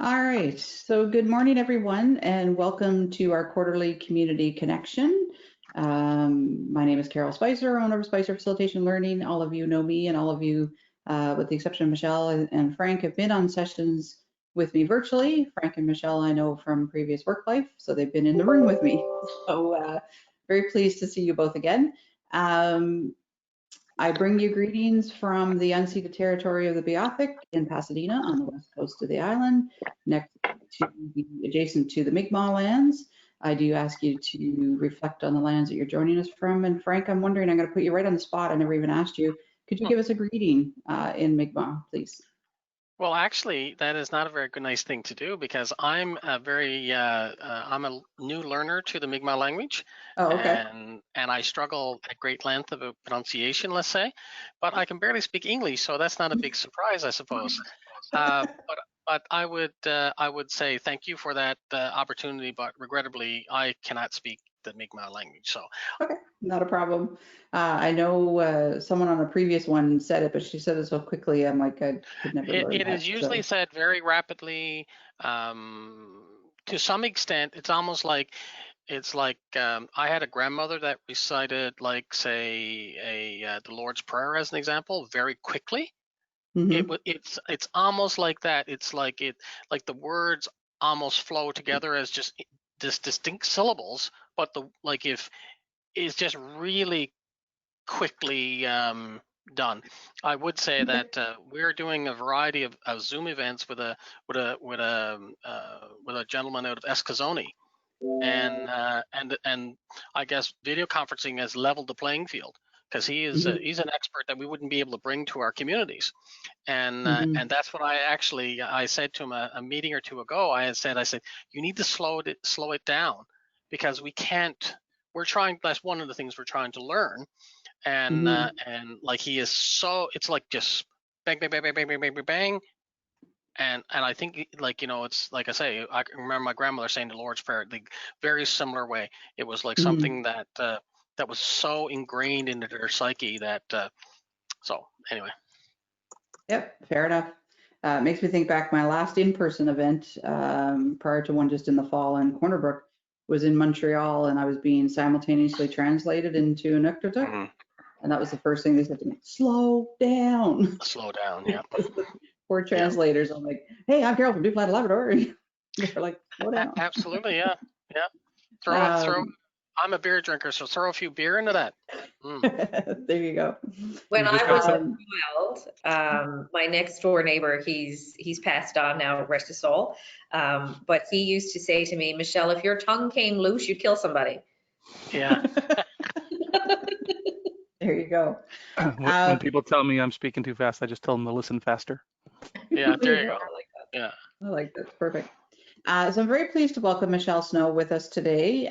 All right, so good morning, everyone, and welcome to our quarterly community connection. My name is Carol Spicer, owner of Spicer Facilitation Learning. All of you know me, and all of you, with the exception of Michelle and Frank, have been on sessions with me virtually. Frank and Michelle I know from previous work life, so they've been in the room with me. So very pleased to see you both again. I bring you greetings from the unceded territory of the Beothuk in Pasadena on the west coast of the island, adjacent to the Mi'kmaq lands. I do ask you to reflect on the lands that you're joining us from. And Frank, I'm wondering, I'm going to put you right on the spot. I never even asked you. Could you give us a greeting in Mi'kmaq, please? Well, actually, that is not a very good, nice thing to do because I'm I'm a new learner to the Mi'kmaq language, Oh, okay. and I struggle at great length about pronunciation, let's say, but I can barely speak English, so that's not a big surprise, I suppose. But I would say thank you for that opportunity, but regrettably, I cannot speak the Mi'kmaq language, so. Okay, not a problem. I know someone on a previous one said it, but she said it so quickly. I'm like, I could never learn It that. is usually So, said very rapidly. To some extent, it's almost like I had a grandmother that recited, like, say, the Lord's Prayer as an example, very quickly. mm-hmm. It's almost like that. It's like the words almost flow together as just distinct syllables, but the like if it's just really quickly done. I would say Okay. that we're doing a variety of Zoom events with a gentleman out of Escazone, and I guess video conferencing has leveled the playing field because Mm-hmm. he's an expert that we wouldn't be able to bring to our communities, Mm-hmm. and that's what I said to him a meeting or two ago. I said you need to slow it down because we can't. We're trying. That's one of the things we're trying to learn, Mm-hmm. and like he is so it's like just bang bang bang bang bang bang bang bang bang, and I think, like, it's like I say, I can remember my grandmother saying the Lord's Prayer the very similar way. It was like Mm-hmm. something that was so ingrained into their psyche that so anyway. Yep, fair enough. Makes me think back, my last in-person event prior to one just in the fall in Corner Brook was in Montreal, and I was being simultaneously translated into Inuktitut. Hmm. And that was the first thing they said to me, slow down. Slow down, yeah. Because the poor Yeah. translators, I'm like, hey, I'm Carol from Newfoundland, Labrador. And they're like, slow down. Absolutely, yeah. Yeah. Throw Um, I'm a beer drinker, so throw a few beer into that. Mm. there you go. When You I just got was a to Um, child, my next door neighbor, he's passed on now, rest his soul. But he used to say to me, Michelle, if your tongue came loose, you'd kill somebody. Yeah. there you go. when people tell me I'm speaking too fast, I just tell them to listen faster. Yeah, There there you you go. go. I like that. Yeah. I like that. Perfect. So I'm very pleased to welcome Michelle Snow with us today.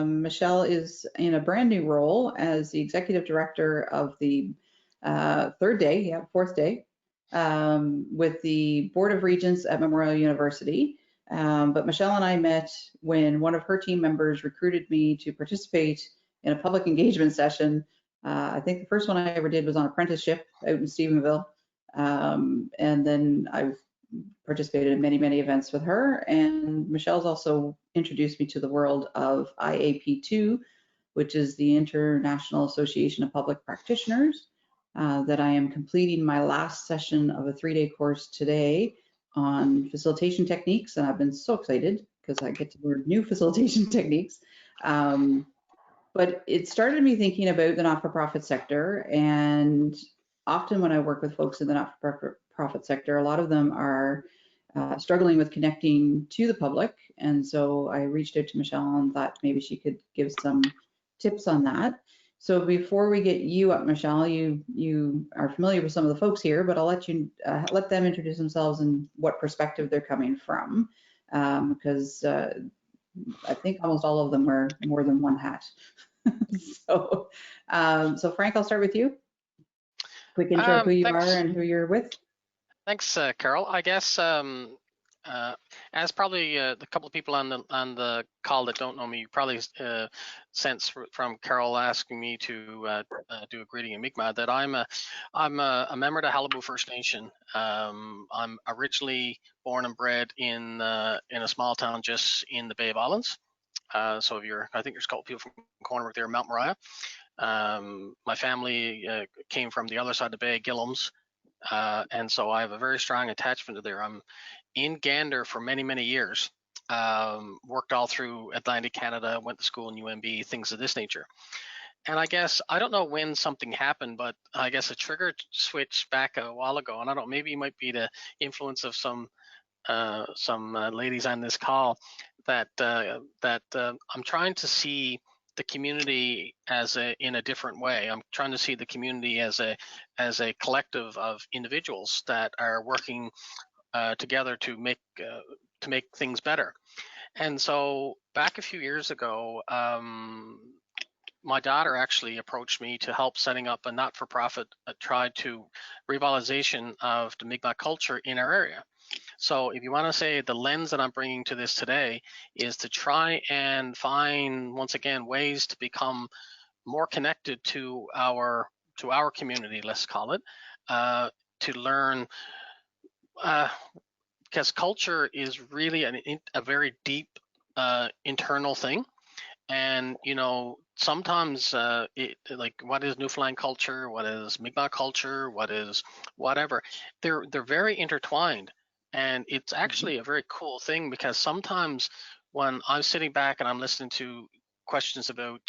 Michelle is in a brand new role as the executive director of the fourth day, with the Board of Regents at Memorial University. But Michelle and I met when one of her team members recruited me to participate in a public engagement session. I think the first one I ever did was on apprenticeship out in Stephenville. And then I've participated in many, many events with her. And Michelle's also introduced me to the world of IAP2, which is the International Association of Public Practitioners, that I am completing my last session of a 3-day course today on facilitation techniques. And I've been so excited because I get to learn new facilitation techniques. But it started me thinking about the not-for-profit sector. And often when I work with folks in the not-for-profit sector, a lot of them are struggling with connecting to the public. And so I reached out to Michelle and thought maybe she could give some tips on that. So before we get you up, Michelle, you are familiar with some of the folks here, but I'll let them introduce themselves and what perspective they're coming from, because I think almost all of them wear more than one hat. so, so Frank, I'll start with you. Quick intro of who you are Thanks. and who you're with. Thanks, Carol. I guess As probably the couple of people on the call that don't know me, you probably sense from Carol asking me to do a greeting in Mi'kmaq that I'm a member of the Halibu First Nation. I'm originally born and bred in a small town just in the Bay of Islands. So I think there's a couple people from Cornwall there, Mount Moriah. My family came from the other side of the Bay, Gillums, and so I have a very strong attachment to there. I'm in Gander for many, many years. Worked all through Atlantic Canada, went to school in UNB, things of this nature. And I guess, I don't know when something happened, but I guess a trigger switch back a while ago. And I don't know, maybe it might be the influence of some ladies on this call that I'm trying to see the community in a different way. I'm trying to see the community as a collective of individuals that are working together to make things better. And so back a few years ago, my daughter actually approached me to help setting up a not-for-profit tried to revitalization of the Mi'kmaq culture in our area. So if you want to say the lens that I'm bringing to this today is to try and find, once again, ways to become more connected to our community, let's call it, to learn, because culture is really a very deep internal thing. And, you know, sometimes like, what is Newfoundland culture? What is Mi'kmaq culture? What is whatever? They're very intertwined. And it's actually a very cool thing, because sometimes when I'm sitting back and I'm listening to questions about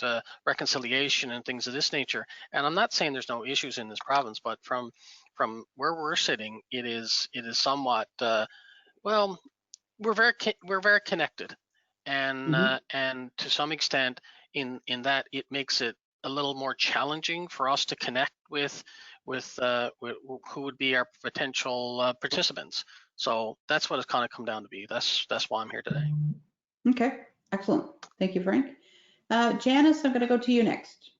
reconciliation and things of this nature, and I'm not saying there's no issues in this province, but from where we're sitting, it is somewhat well, we're very connected, and and to some extent, in that it makes it a little more challenging for us to connect with who would be our potential participants. So that's what it's kind of come down to be. That's why I'm here today. Okay, excellent. Thank you, Frank. Janice, I'm going to go to you next.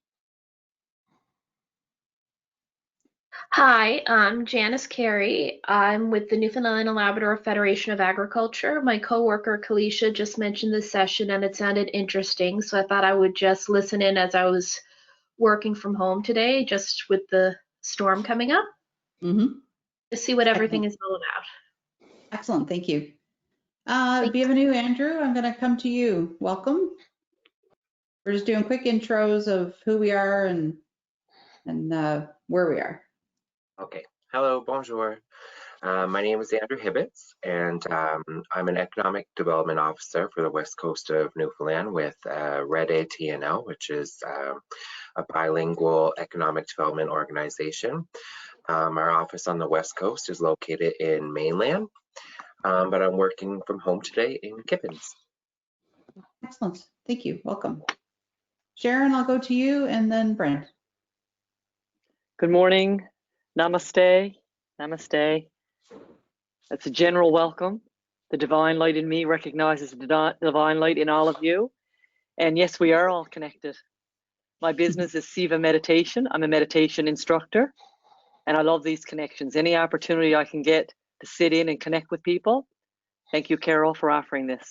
Hi, I'm Janice Carey. I'm with the Newfoundland and Labrador Federation of Agriculture. My coworker Kalisha just mentioned this session and it sounded interesting, so I thought I would just listen in as I was working from home today, just with the storm coming up, to see what everything is all about. Excellent, thank you. Bienvenue, Andrew. I'm going to come to you. Welcome. We're just doing quick intros of who we are and where we are. Okay. Hello, bonjour. My name is Andrew Hibbets, and I'm an Economic Development Officer for the West Coast of Newfoundland with Red ATNL, which is a bilingual economic development organization. Our office on the West Coast is located in Mainland, but I'm working from home today in Kippens. Excellent. Thank you. Welcome. Sharon, I'll go to you, and then Brent. Good morning. Namaste. Namaste. That's a general welcome. The divine light in me recognizes the divine light in all of you. And yes, we are all connected. My business is Siva Meditation. I'm a meditation instructor, and I love these connections. Any opportunity I can get to sit in and connect with people. Thank you, Carol, for offering this.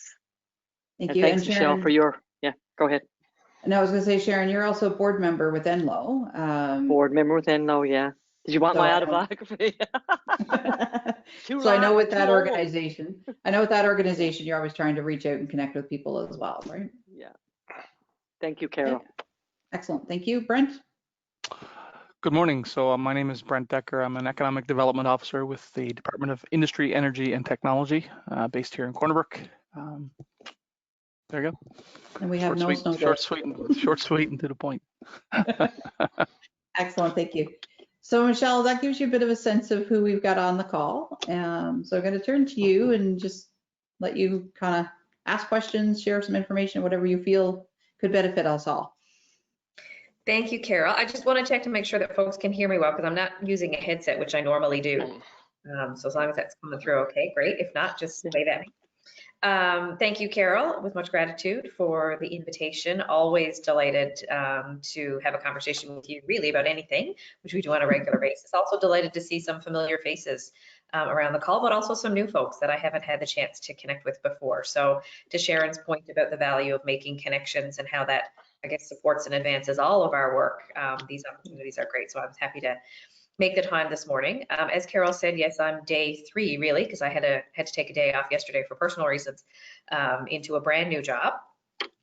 Thank you. Thanks, and Sharon, Michelle, for your, go ahead. No, I was going to say, Sharon, you're also a board member with Enlo. Board member with Enlo, yeah. Did you want my autobiography? So I know with that organization, you're always trying to reach out and connect with people as well, right? Yeah. Thank you, Carol. Okay. Excellent. Thank you. Brent? Good morning. So my name is Brent Decker. I'm an Economic Development Officer with the Department of Industry, Energy and Technology based here in Corner Brook. There you go. And we have short, sweet, and to the point. Excellent. Thank you. So Michelle, that gives you a bit of a sense of who we've got on the call. So I'm going to turn to you and just let you kind of ask questions, share some information, whatever you feel could benefit us all. Thank you, Carol. I just want to check to make sure that folks can hear me well, because I'm not using a headset, which I normally do. So as long as that's coming through, okay, great. If not, just wave at me. Thank you, Carol, with much gratitude for the invitation. Always delighted to have a conversation with you really about anything, which we do on a regular basis. Also delighted to see some familiar faces around the call, but also some new folks that I haven't had the chance to connect with before. So to Sharon's point about the value of making connections and how that, I guess, supports and advances all of our work, these opportunities are great. So I'm happy to make the time this morning. As Carol said, yes, I'm day 3 really, because I had to take a day off yesterday for personal reasons, into a brand new job.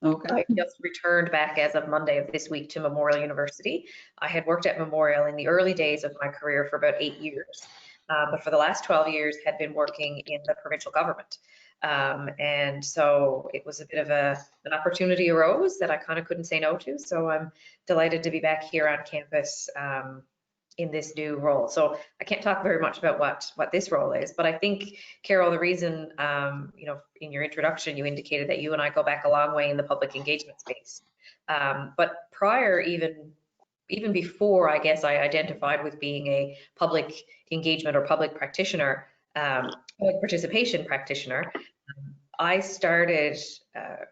Okay. I just returned back as of Monday of this week to Memorial University. I had worked at Memorial in the early days of my career for about 8 years, but for the last 12 years had been working in the provincial government. And so it was a bit of an opportunity arose that I kind of couldn't say no to. So I'm delighted to be back here on campus in this new role. So I can't talk very much about what this role is, but I think, Carol, the reason, you know, in your introduction, you indicated that you and I go back a long way in the public engagement space. But prior, even before, I guess, I identified with being a public engagement or public practitioner, public participation practitioner, I started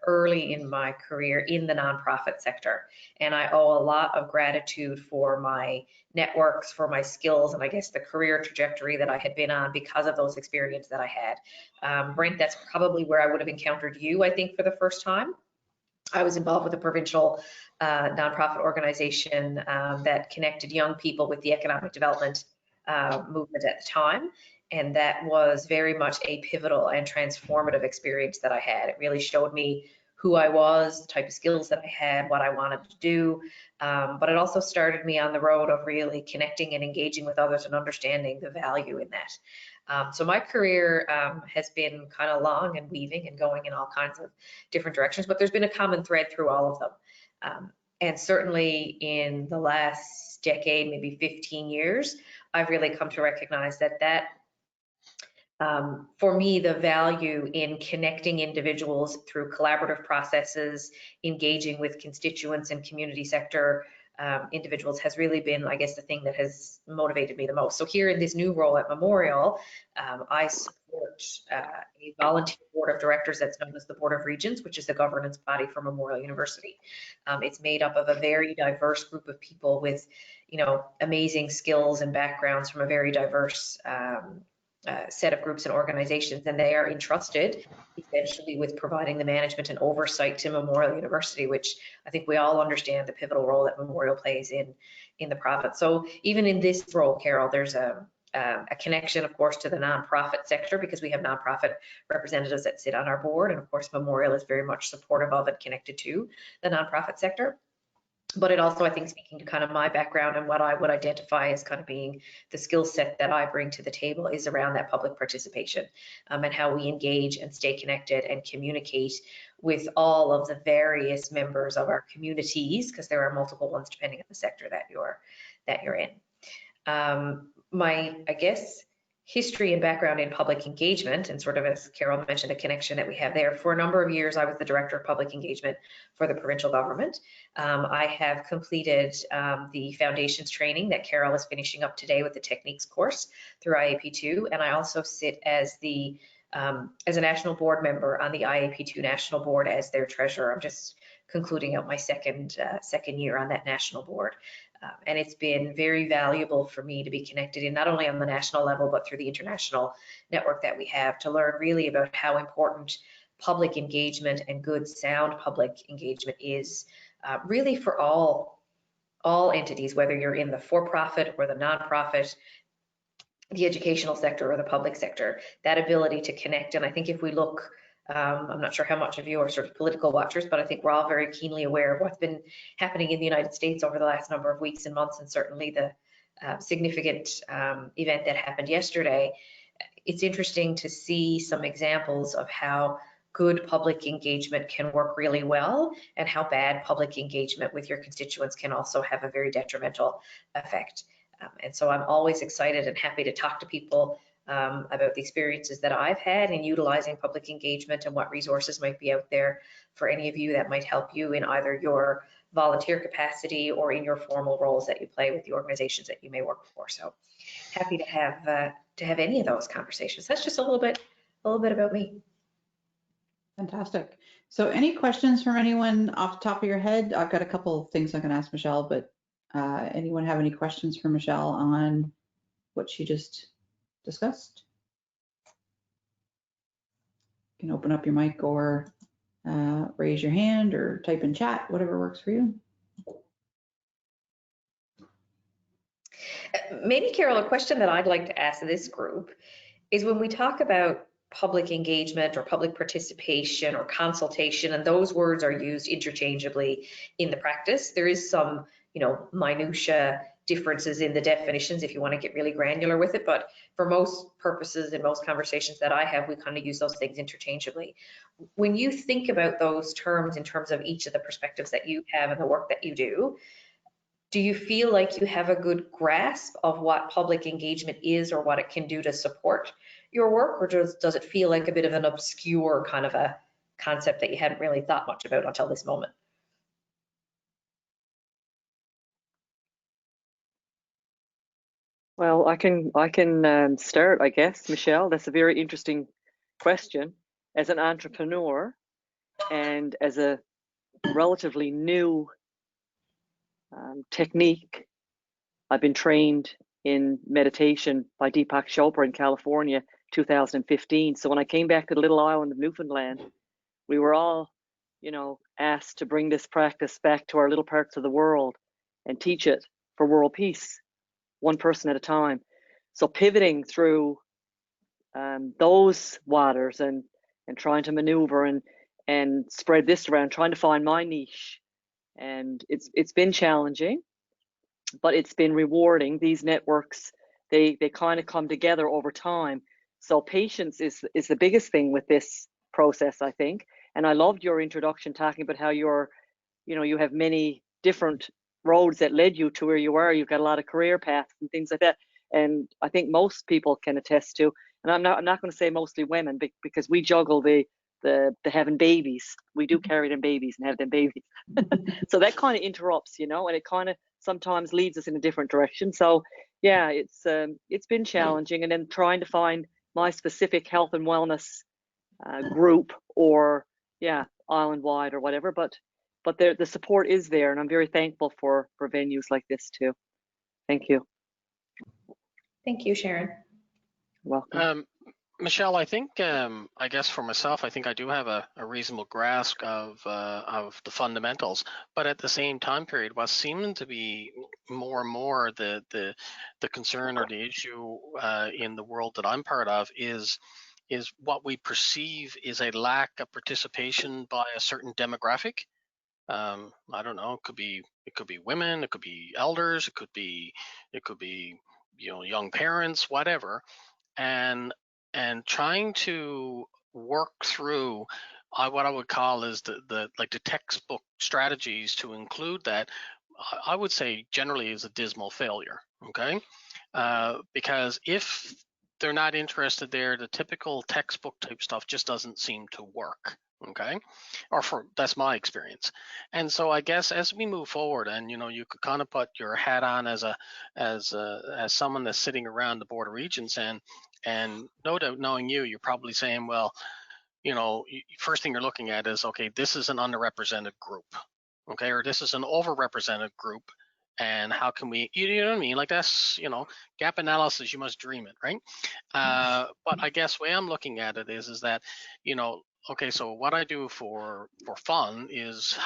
early in my career in the nonprofit sector, and I owe a lot of gratitude for my networks, for my skills, and I guess the career trajectory that I had been on because of those experiences that I had. Brent, that's probably where I would have encountered you, I think, for the first time. I was involved with a provincial nonprofit organization that connected young people with the economic development movement at the time. And that was very much a pivotal and transformative experience that I had. It really showed me who I was, the type of skills that I had, what I wanted to do. But it also started me on the road of really connecting and engaging with others and understanding the value in that. So my career has been kind of long and weaving and going in all kinds of different directions, but there's been a common thread through all of them. And certainly in the last decade, maybe 15 years, I've really come to recognize that for me, the value in connecting individuals through collaborative processes, engaging with constituents and community sector individuals has really been, I guess, the thing that has motivated me the most. So here in this new role at Memorial, I support a volunteer board of directors that's known as the Board of Regents, which is the governance body for Memorial University. It's made up of a very diverse group of people with, you know, amazing skills and backgrounds from a very diverse set of groups and organizations, and they are entrusted essentially with providing the management and oversight to Memorial University, which I think we all understand the pivotal role that Memorial plays in the province. So even in this role, Carol, there's a connection, of course, to the nonprofit sector because we have nonprofit representatives that sit on our board, and of course Memorial is very much supportive of and connected to the nonprofit sector. But it also, I think, speaking to kind of my background and what I would identify as kind of being the skill set that I bring to the table is around that public participation and how we engage and stay connected and communicate with all of the various members of our communities, because there are multiple ones depending on the sector that you're in. My, I guess, history and background in public engagement, and sort of, as Carol mentioned, a connection that we have there. For a number of years, I was the Director of Public Engagement for the provincial government. I have completed the foundations training that Carol is finishing up today with the techniques course through IAP2, and I also sit as a national board member on the IAP2 National Board as their treasurer. I'm just concluding out my second year on that national board. And it's been very valuable for me to be connected in not only on the national level, but through the international network that we have to learn really about how important public engagement and good sound public engagement is really for all entities, whether you're in the for-profit or the nonprofit, the educational sector or the public sector, that ability to connect. And I think if we look, I'm not sure how much of you are sort of political watchers, but I think we're all very keenly aware of what's been happening in the United States over the last number of weeks and months, and certainly the significant event that happened yesterday. It's interesting to see some examples of how good public engagement can work really well and how bad public engagement with your constituents can also have a very detrimental effect. And so I'm always excited and happy to talk to people about the experiences that I've had in utilizing public engagement and what resources might be out there for any of you that might help you in either your volunteer capacity or in your formal roles that you play with the organizations that you may work for. So happy to have any of those conversations. That's just a little bit about me. Fantastic. So any questions from anyone off the top of your head? I've got a couple of things I can ask Michelle, but anyone have any questions for Michelle on what she just discussed? You can open up your mic or raise your hand or type in chat, whatever works for you. Maybe, Carol, a question that I'd like to ask this group is when we talk about public engagement or public participation or consultation, and those words are used interchangeably in the practice, there is some, minutia differences in the definitions if you want to get really granular with it. But for most purposes and most conversations that I have, we kind of use those things interchangeably. When you think about those terms in terms of each of the perspectives that you have and the work that you do you feel like you have a good grasp of what public engagement is or what it can do to support your work, or does it feel like a bit of an obscure kind of a concept that you hadn't really thought much about until this moment? Well, I can start, I guess, Michelle. That's a very interesting question. As an entrepreneur and as a relatively new technique, I've been trained in meditation by Deepak Chopra in California, 2015. So when I came back to the little island of Newfoundland, we were all, asked to bring this practice back to our little parts of the world and teach it for world peace, one person at a time. So pivoting through those waters and trying to maneuver and spread this around, trying to find my niche. And it's been challenging, but it's been rewarding. These networks, they kind of come together over time. So patience is the biggest thing with this process, I think. And I loved your introduction talking about how you have many different roads that led you to where you are. You've got a lot of career paths and things like that. And I think most people can attest to, and I'm not going to say mostly women, because we juggle the having babies. We do carry them babies and have them babies. So that kind of interrupts, and it kind of sometimes leads us in a different direction. So yeah, it's been challenging, and then trying to find my specific health and wellness group, or island wide or whatever. But the support is there, and I'm very thankful for venues like this too. Thank you. Thank you, Sharon. Welcome. Michelle, I think, I guess for myself, I think I do have a reasonable grasp of the fundamentals, but at the same time period, what's seeming to be more and more the concern or the issue in the world that I'm part of is what we perceive is a lack of participation by a certain demographic. I don't know. It could be women. It could be elders. It could be young parents, whatever. And trying to work through what I would call is the textbook strategies to include that, I would say generally is a dismal failure. Okay, because if they're not interested there, the typical textbook type stuff just doesn't seem to work. Okay, that's my experience. And so I guess as we move forward, and you could kind of put your hat on as someone that's sitting around the Board of Regents, and no doubt knowing you're probably saying, well, first thing you're looking at is, okay, this is an underrepresented group, okay, or this is an overrepresented group, and how can we, you know what I mean? Like that's, gap analysis, you must dream it, right? But I guess the way I'm looking at it is that, okay, so what I do for fun is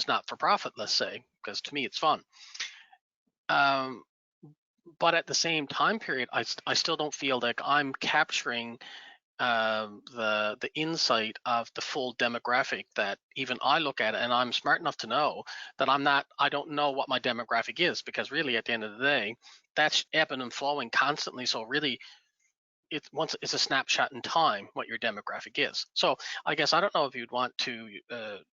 not for profit, let's say, because to me it's fun. But at the same time period, I still don't feel like I'm capturing the insight of the full demographic that even I look at it, and I'm smart enough to know that I don't know what my demographic is, because really at the end of the day, that's ebbing and flowing constantly. So really, it's a snapshot in time what your demographic is. So I guess I don't know if you'd want to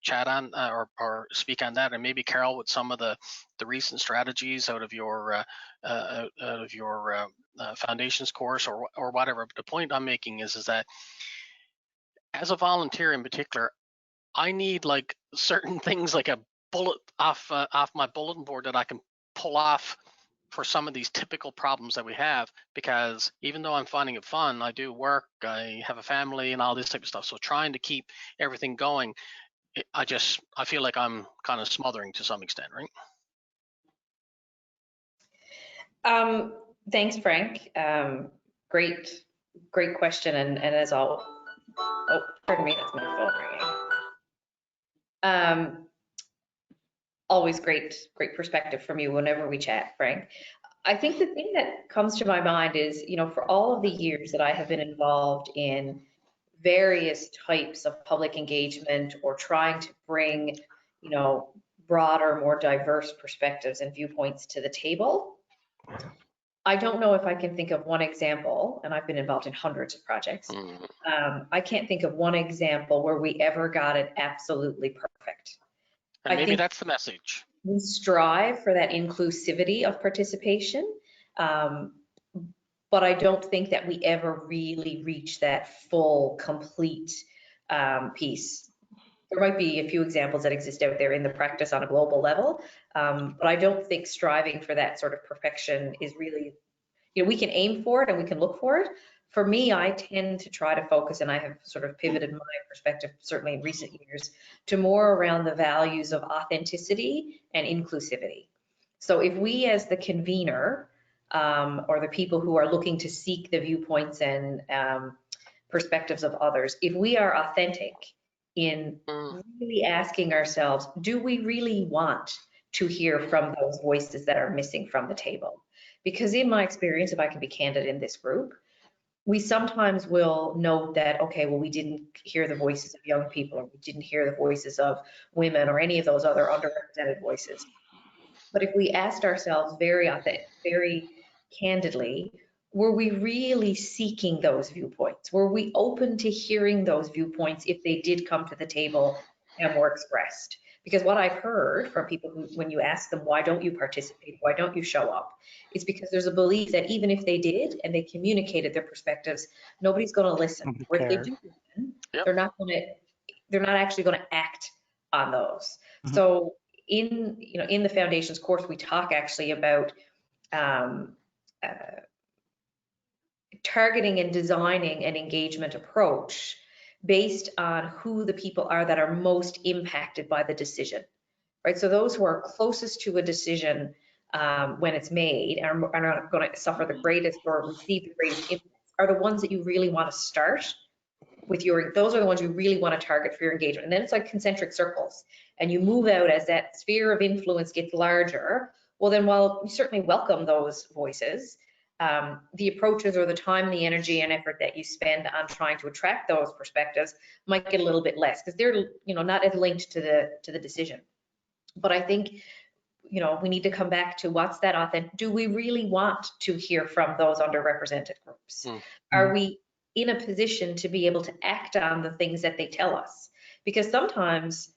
chat on or speak on that, and maybe Carol with some of the recent strategies out of your foundations course or whatever. But the point I'm making is that as a volunteer in particular, I need like certain things, like a bullet off my bulletin board that I can pull off for some of these typical problems that we have, because even though I'm finding it fun, I do work, I have a family and all this type of stuff. So trying to keep everything going, I feel like I'm kind of smothering to some extent, right? Thanks, Frank. Great question. And as Oh, pardon me, that's my phone ringing. Always great perspective from you whenever we chat, Frank. I think the thing that comes to my mind is, for all of the years that I have been involved in various types of public engagement or trying to bring, broader, more diverse perspectives and viewpoints to the table, I don't know if I can think of one example, and I've been involved in hundreds of projects. I can't think of one example where we ever got it absolutely perfect. And maybe think that's the message. we strive for that inclusivity of participation, but I don't think that we ever really reach that full, complete piece. There might be a few examples that exist out there in the practice on a global level, but I don't think striving for that sort of perfection is really, we can aim for it and we can look for it. For me, I tend to try to focus, and I have sort of pivoted my perspective, certainly in recent years, to more around the values of authenticity and inclusivity. So if we as the convener, or the people who are looking to seek the viewpoints and perspectives of others, if we are authentic in really asking ourselves, do we really want to hear from those voices that are missing from the table? Because in my experience, if I can be candid in this group, we sometimes will note that, okay, well, we didn't hear the voices of young people, or we didn't hear the voices of women, or any of those other underrepresented voices. But if we asked ourselves very candidly, were we really seeking those viewpoints? Were we open to hearing those viewpoints if they did come to the table and were expressed? Because what I've heard from people who, when you ask them, why don't you participate? Why don't you show up? It's because there's a belief that even if they did and they communicated their perspectives, nobody's going to listen. Or if they do listen, they're not actually going to act on those. So in the foundation's course, we talk actually about targeting and designing an engagement approach based on who the people are that are most impacted by the decision, right? So those who are closest to a decision when it's made and are not going to suffer the greatest or receive the greatest impact are the ones that you really want to start with those are the ones you really want to target for your engagement. And then it's like concentric circles, and you move out as that sphere of influence gets larger. Well, then while you certainly welcome those voices, the approaches or the time, the energy and effort that you spend on trying to attract those perspectives might get a little bit less because they're not as linked to the decision. But I think we need to come back to what's that authentic. Do we really want to hear from those underrepresented groups? Are we in a position to be able to act on the things that they tell us? Because sometimes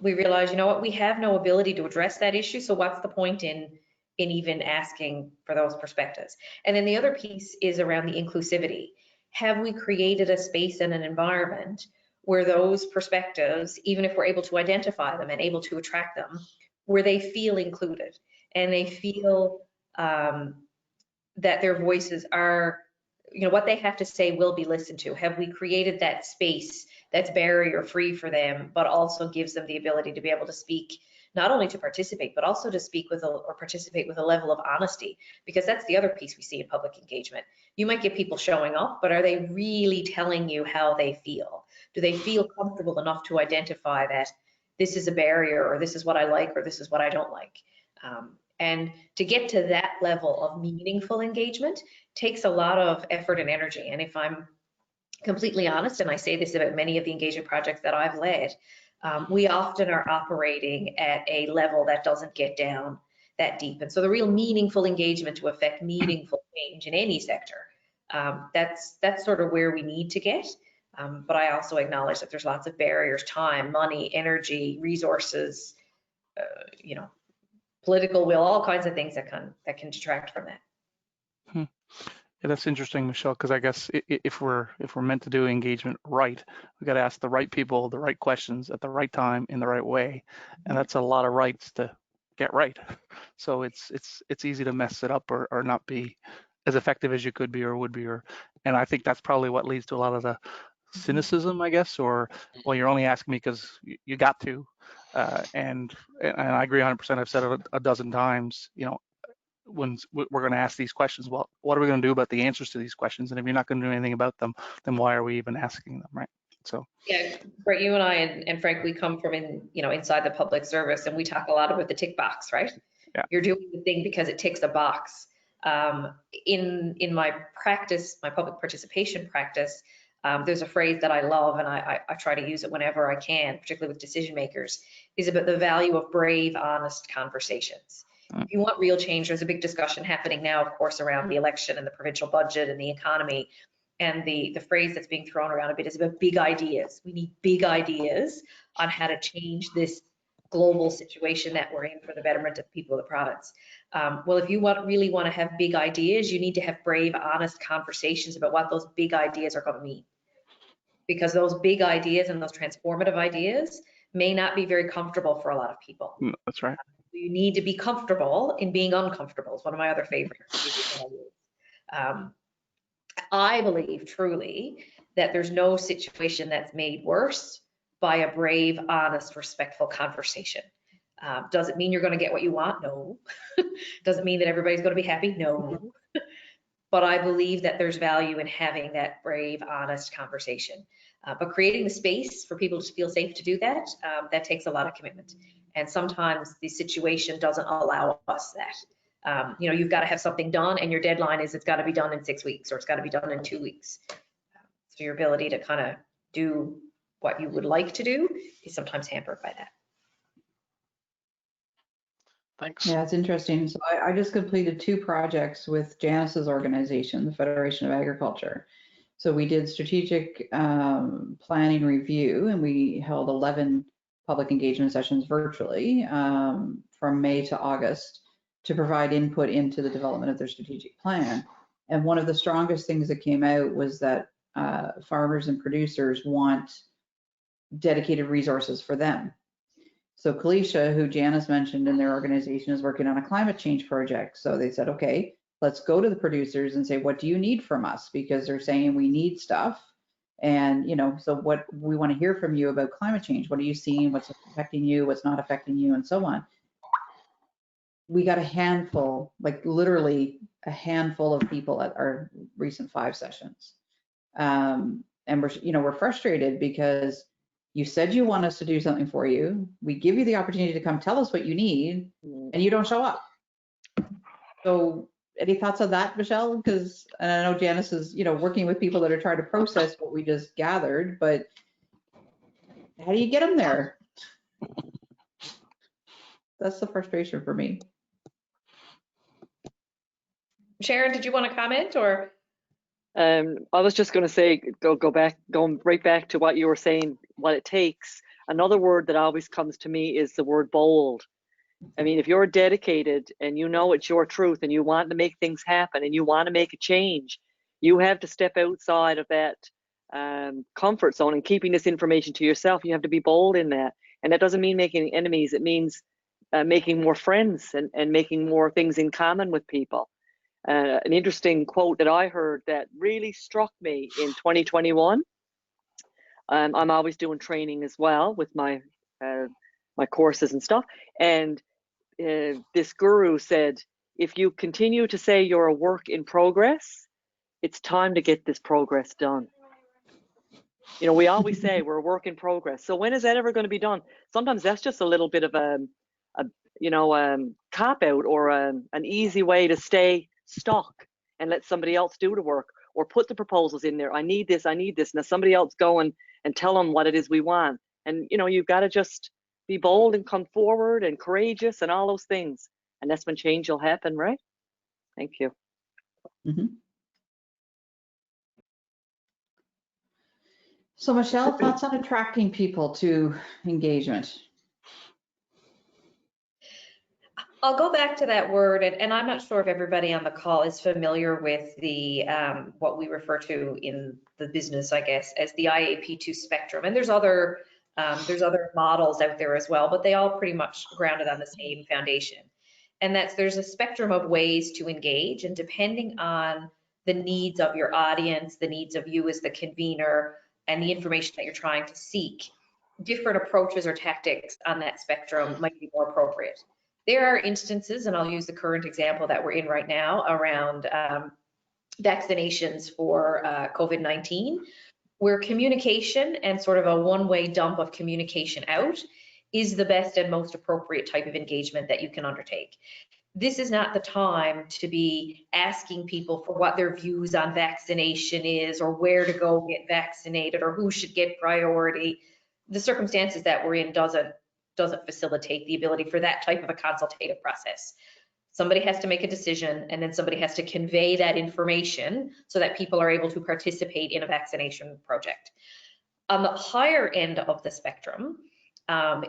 we realize, we have no ability to address that issue. So what's the point in even asking for those perspectives? And then the other piece is around the inclusivity. Have we created a space and an environment where those perspectives, even if we're able to identify them and able to attract them, where they feel included and they feel that their voices are, what they have to say will be listened to? Have we created that space that's barrier free for them, but also gives them the ability to be able to speak, not only to participate, but also to speak with or participate with a level of honesty? Because that's the other piece we see in public engagement. You might get people showing up, but are they really telling you how they feel? Do they feel comfortable enough to identify that this is a barrier, or this is what I like, or this is what I don't like? And to get to that level of meaningful engagement takes a lot of effort and energy. And if I'm completely honest, and I say this about many of the engagement projects that I've led, we often are operating at a level that doesn't get down that deep. And so the real meaningful engagement to affect meaningful change in any sector, that's sort of where we need to get. But I also acknowledge that there's lots of barriers: time, money, energy, resources, political will, all kinds of things that can detract from that. Yeah, that's interesting, Michelle, because I guess if we're meant to do engagement right, we got to ask the right people the right questions at the right time in the right way, and that's a lot of rights to get right. So it's easy to mess it up or not be as effective as you could be or would be, and I think that's probably what leads to a lot of the cynicism, I guess, or, well, you're only asking me because you got to, and I agree 100%. I've said it a dozen times. when we're going to ask these questions, well, what are we going to do about the answers to these questions? And if you're not going to do anything about them, then why are we even asking them, right? So Yeah, Brett, you and I and Frank, we come from inside the public service, and we talk a lot about the tick box, right? Yeah. You're doing the thing because it ticks a box. In my practice, my public participation practice, there's a phrase that I love, and I try to use it whenever I can, particularly with decision makers, is about the value of brave, honest conversations. If you want real change, there's a big discussion happening now, of course, around the election and the provincial budget and the economy. And the phrase that's being thrown around a bit is about big ideas. We need big ideas on how to change this global situation that we're in for the betterment of the people of the province. Well, if you really want to have big ideas, you need to have brave, honest conversations about what those big ideas are going to mean. Because those big ideas and those transformative ideas may not be very comfortable for a lot of people. that's right. You need to be comfortable in being uncomfortable. It's one of my other favorites. I believe truly that there's no situation that's made worse by a brave, honest, respectful conversation. Does it mean you're going to get what you want? No. Does it mean that everybody's going to be happy? No. But I believe that there's value in having that brave, honest conversation. But creating the space for people to feel safe to do that, that takes a lot of commitment. And sometimes the situation doesn't allow us that. You've got to have something done, and your deadline is it's got to be done in 6 weeks, or it's got to be done in 2 weeks. So your ability to kind of do what you would like to do is sometimes hampered by that. Thanks. Yeah, it's interesting. So I just completed 2 projects with Janice's organization, the Federation of Agriculture. So we did strategic planning review, and we held 11 public engagement sessions virtually from May to August to provide input into the development of their strategic plan. And one of the strongest things that came out was that farmers and producers want dedicated resources for them. So Kalisha, who Janice mentioned in their organization, is working on a climate change project. So they said, okay, let's go to the producers and say, what do you need from us? Because they're saying we need stuff. And, so what we want to hear from you about climate change. What are you seeing? What's affecting you? What's not affecting you? And so on. We got a handful, like literally a handful of people at our recent 5 sessions. And we're frustrated because you said you want us to do something for you. We give you the opportunity to come tell us what you need, and you don't show up. So any thoughts on that, Michelle? Because I know Janice is, working with people that are trying to process what we just gathered, but how do you get them there? That's the frustration for me. Sharon, did you want to comment or? I was just going to say, going right back to what you were saying, what it takes. Another word that always comes to me is the word bold. I mean, if you're dedicated and you know it's your truth and you want to make things happen and you want to make a change, you have to step outside of that comfort zone and keeping this information to yourself. You have to be bold in that. And that doesn't mean making enemies. It means making more friends and making more things in common with people. An interesting quote that I heard that really struck me in 2021. I'm always doing training as well with my my courses and stuff. And this guru said, if you continue to say you're a work in progress, it's time to get this progress done. We always say we're a work in progress. So when is that ever going to be done? Sometimes that's just a little bit of a cop out or an easy way to stay stuck and let somebody else do the work, or put the proposals in there. I need this. Now somebody else go and tell them what it is we want. And you've got to just be bold and come forward and courageous and all those things. And that's when change will happen, right? Thank you. Mm-hmm. So Michelle, thoughts on attracting people to engagement? I'll go back to that word, and I'm not sure if everybody on the call is familiar with the what we refer to in the business, I guess, as the IAP2 spectrum. And there's other models out there as well, but they all pretty much grounded on the same foundation. And there's a spectrum of ways to engage, and depending on the needs of your audience, the needs of you as the convener, and the information that you're trying to seek, different approaches or tactics on that spectrum might be more appropriate. There are instances, and I'll use the current example that we're in right now around vaccinations for COVID-19, where communication and sort of a one-way dump of communication out is the best and most appropriate type of engagement that you can undertake. This is not the time to be asking people for what their views on vaccination is, or where to go get vaccinated, or who should get priority. The circumstances that we're in doesn't facilitate the ability for that type of a consultative process. Somebody has to make a decision, and then somebody has to convey that information so that people are able to participate in a vaccination project. On the higher end of the spectrum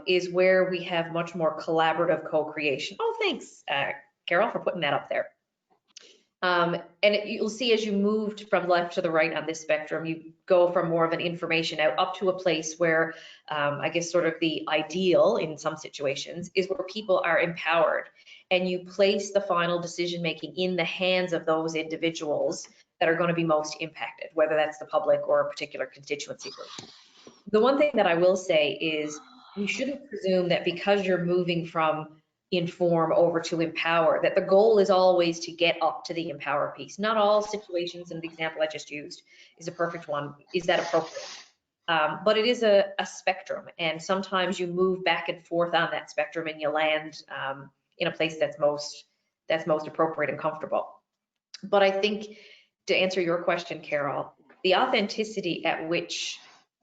is where we have much more collaborative co-creation. Oh, thanks, Carol, for putting that up there. You'll see as you moved from left to the right on this spectrum, you go from more of an information out up to a place where I guess sort of the ideal in some situations is where people are empowered, and you place the final decision making in the hands of those individuals that are going to be most impacted, whether that's the public or a particular constituency group. The one thing that I will say is we shouldn't presume that because you're moving from inform over to empower, that the goal is always to get up to the empower piece. Not all situations, and the example I just used is a perfect one, is that appropriate. But it is a spectrum, and sometimes you move back and forth on that spectrum and you land in a place that's most appropriate and comfortable. But I think, to answer your question, Carol, the authenticity at which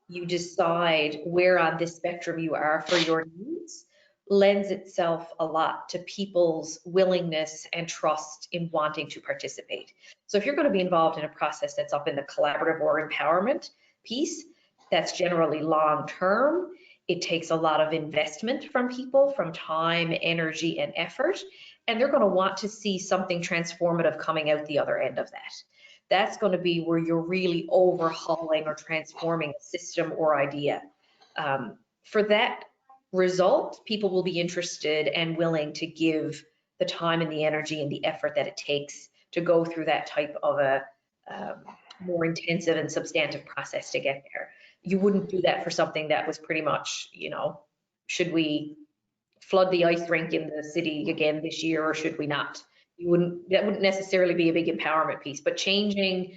you decide where on this spectrum you are for your needs lends itself a lot to people's willingness and trust in wanting to participate. So if you're going to be involved in a process that's up in the collaborative or empowerment piece, that's generally long term. It takes a lot of investment from people, from time, energy, and effort, and they're going to want to see something transformative coming out the other end of that. That's going to be where you're really overhauling or transforming a system or idea. For that result, people will be interested and willing to give the time and the energy and the effort that it takes to go through that type of a more intensive and substantive process to get there. You wouldn't do that for something that was pretty much, you know, should we flood the ice rink in the city again this year or should we not? That wouldn't necessarily be a big empowerment piece, but changing,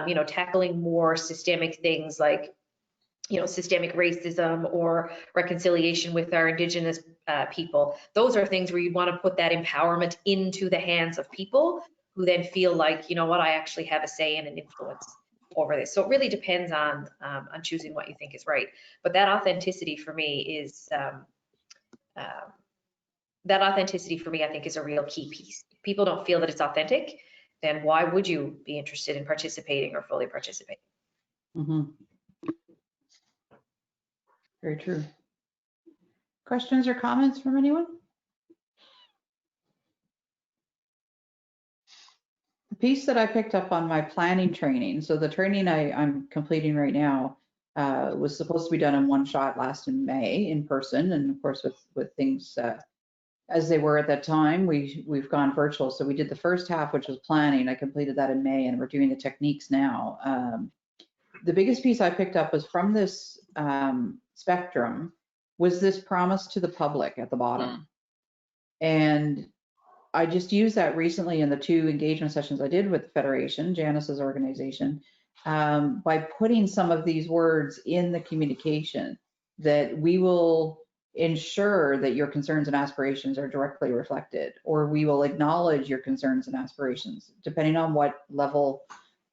you know, tackling more systemic things like, you know, systemic racism or reconciliation with our Indigenous people. Those are things where you want to put that empowerment into the hands of people who then feel like, you know what, I actually have a say and an influence over this. So it really depends on choosing what you think is right. But that authenticity for me is, I think is a real key piece. If people don't feel that it's authentic, then why would you be interested in participating or fully participating? Mm-hmm. Very true. Questions or comments from anyone? The piece that I picked up on my planning training, so the training I'm completing right now was supposed to be done in one shot last in May in person, and of course with things as they were at that time, we've gone virtual. So we did the first half, which was planning. I completed that in May, and we're doing the techniques now. The biggest piece I picked up was from this spectrum was this promise to the public at the bottom. And I just used that recently in the 2 engagement sessions I did with the Federation, Janice's organization, by putting some of these words in the communication, that we will ensure that your concerns and aspirations are directly reflected, or we will acknowledge your concerns and aspirations, depending on what level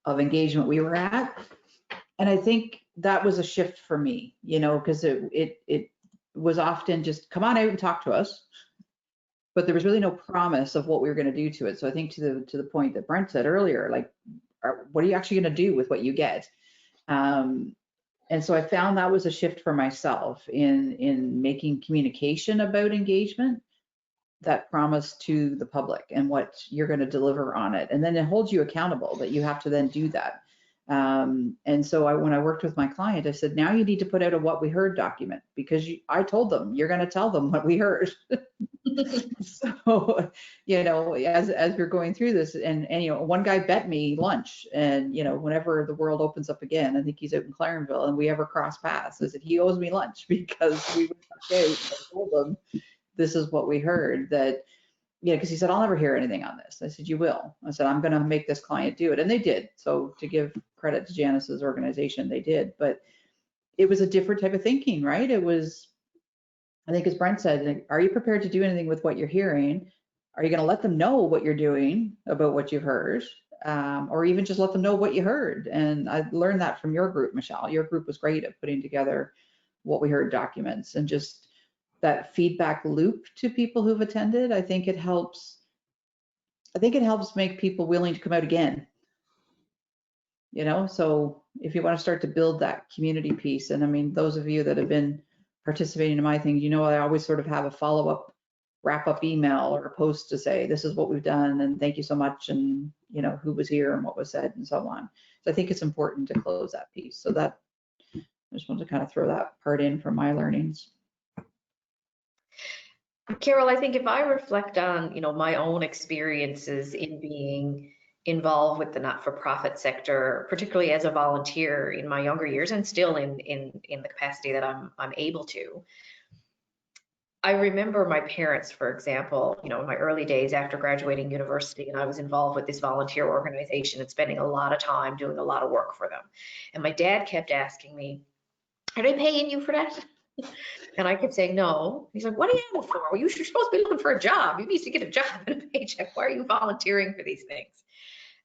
of engagement we were at. And I think that was a shift for me, you know, because it was often just come on out and talk to us, but there was really no promise of what we were going to do to it. So I think to the point that Brent said earlier, like, what are you actually going to do with what you get? And so I found that was a shift for myself in making communication about engagement, that promise to the public and what you're going to deliver on it. And then it holds you accountable that you have to then do that. And so when I worked with my client, I said, now you need to put out a what we heard document, because I told them you're going to tell them what we heard. So, you know, as we're going through this, and you know, one guy bet me lunch, and you know, whenever the world opens up again, I think he's out in Clarenville, and we ever cross paths, I said he owes me lunch, because we went out and told him this is what we heard, that, yeah, because he said, I'll never hear anything on this. I said, you will. I said, I'm going to make this client do it. And they did. So to give credit to Janice's organization, they did. But it was a different type of thinking, right? It was, I think as Brent said, are you prepared to do anything with what you're hearing? Are you going to let them know what you're doing about what you've heard? Or even just let them know what you heard? And I learned that from your group, Michelle. Your group was great at putting together what we heard documents, and just that feedback loop to people who've attended. I think it helps make people willing to come out again. So if you want to start to build that community piece, and I mean, those of you that have been participating in my thing, I always sort of have a follow-up, wrap-up email or a post to say, this is what we've done, and thank you so much, and who was here and what was said and so on. So I think it's important to close that piece. So that, I just wanted to kind of throw that part in from my learnings. Carol, I think if I reflect on, my own experiences in being involved with the not-for-profit sector, particularly as a volunteer in my younger years, and still in the capacity that I'm able to, I remember my parents, for example, in my early days after graduating university, and I was involved with this volunteer organization and spending a lot of time doing a lot of work for them. And my dad kept asking me, are they paying you for that? And I kept saying, no. He's like, what are you in it for? Well, you're supposed to be looking for a job. You need to get a job and a paycheck. Why are you volunteering for these things?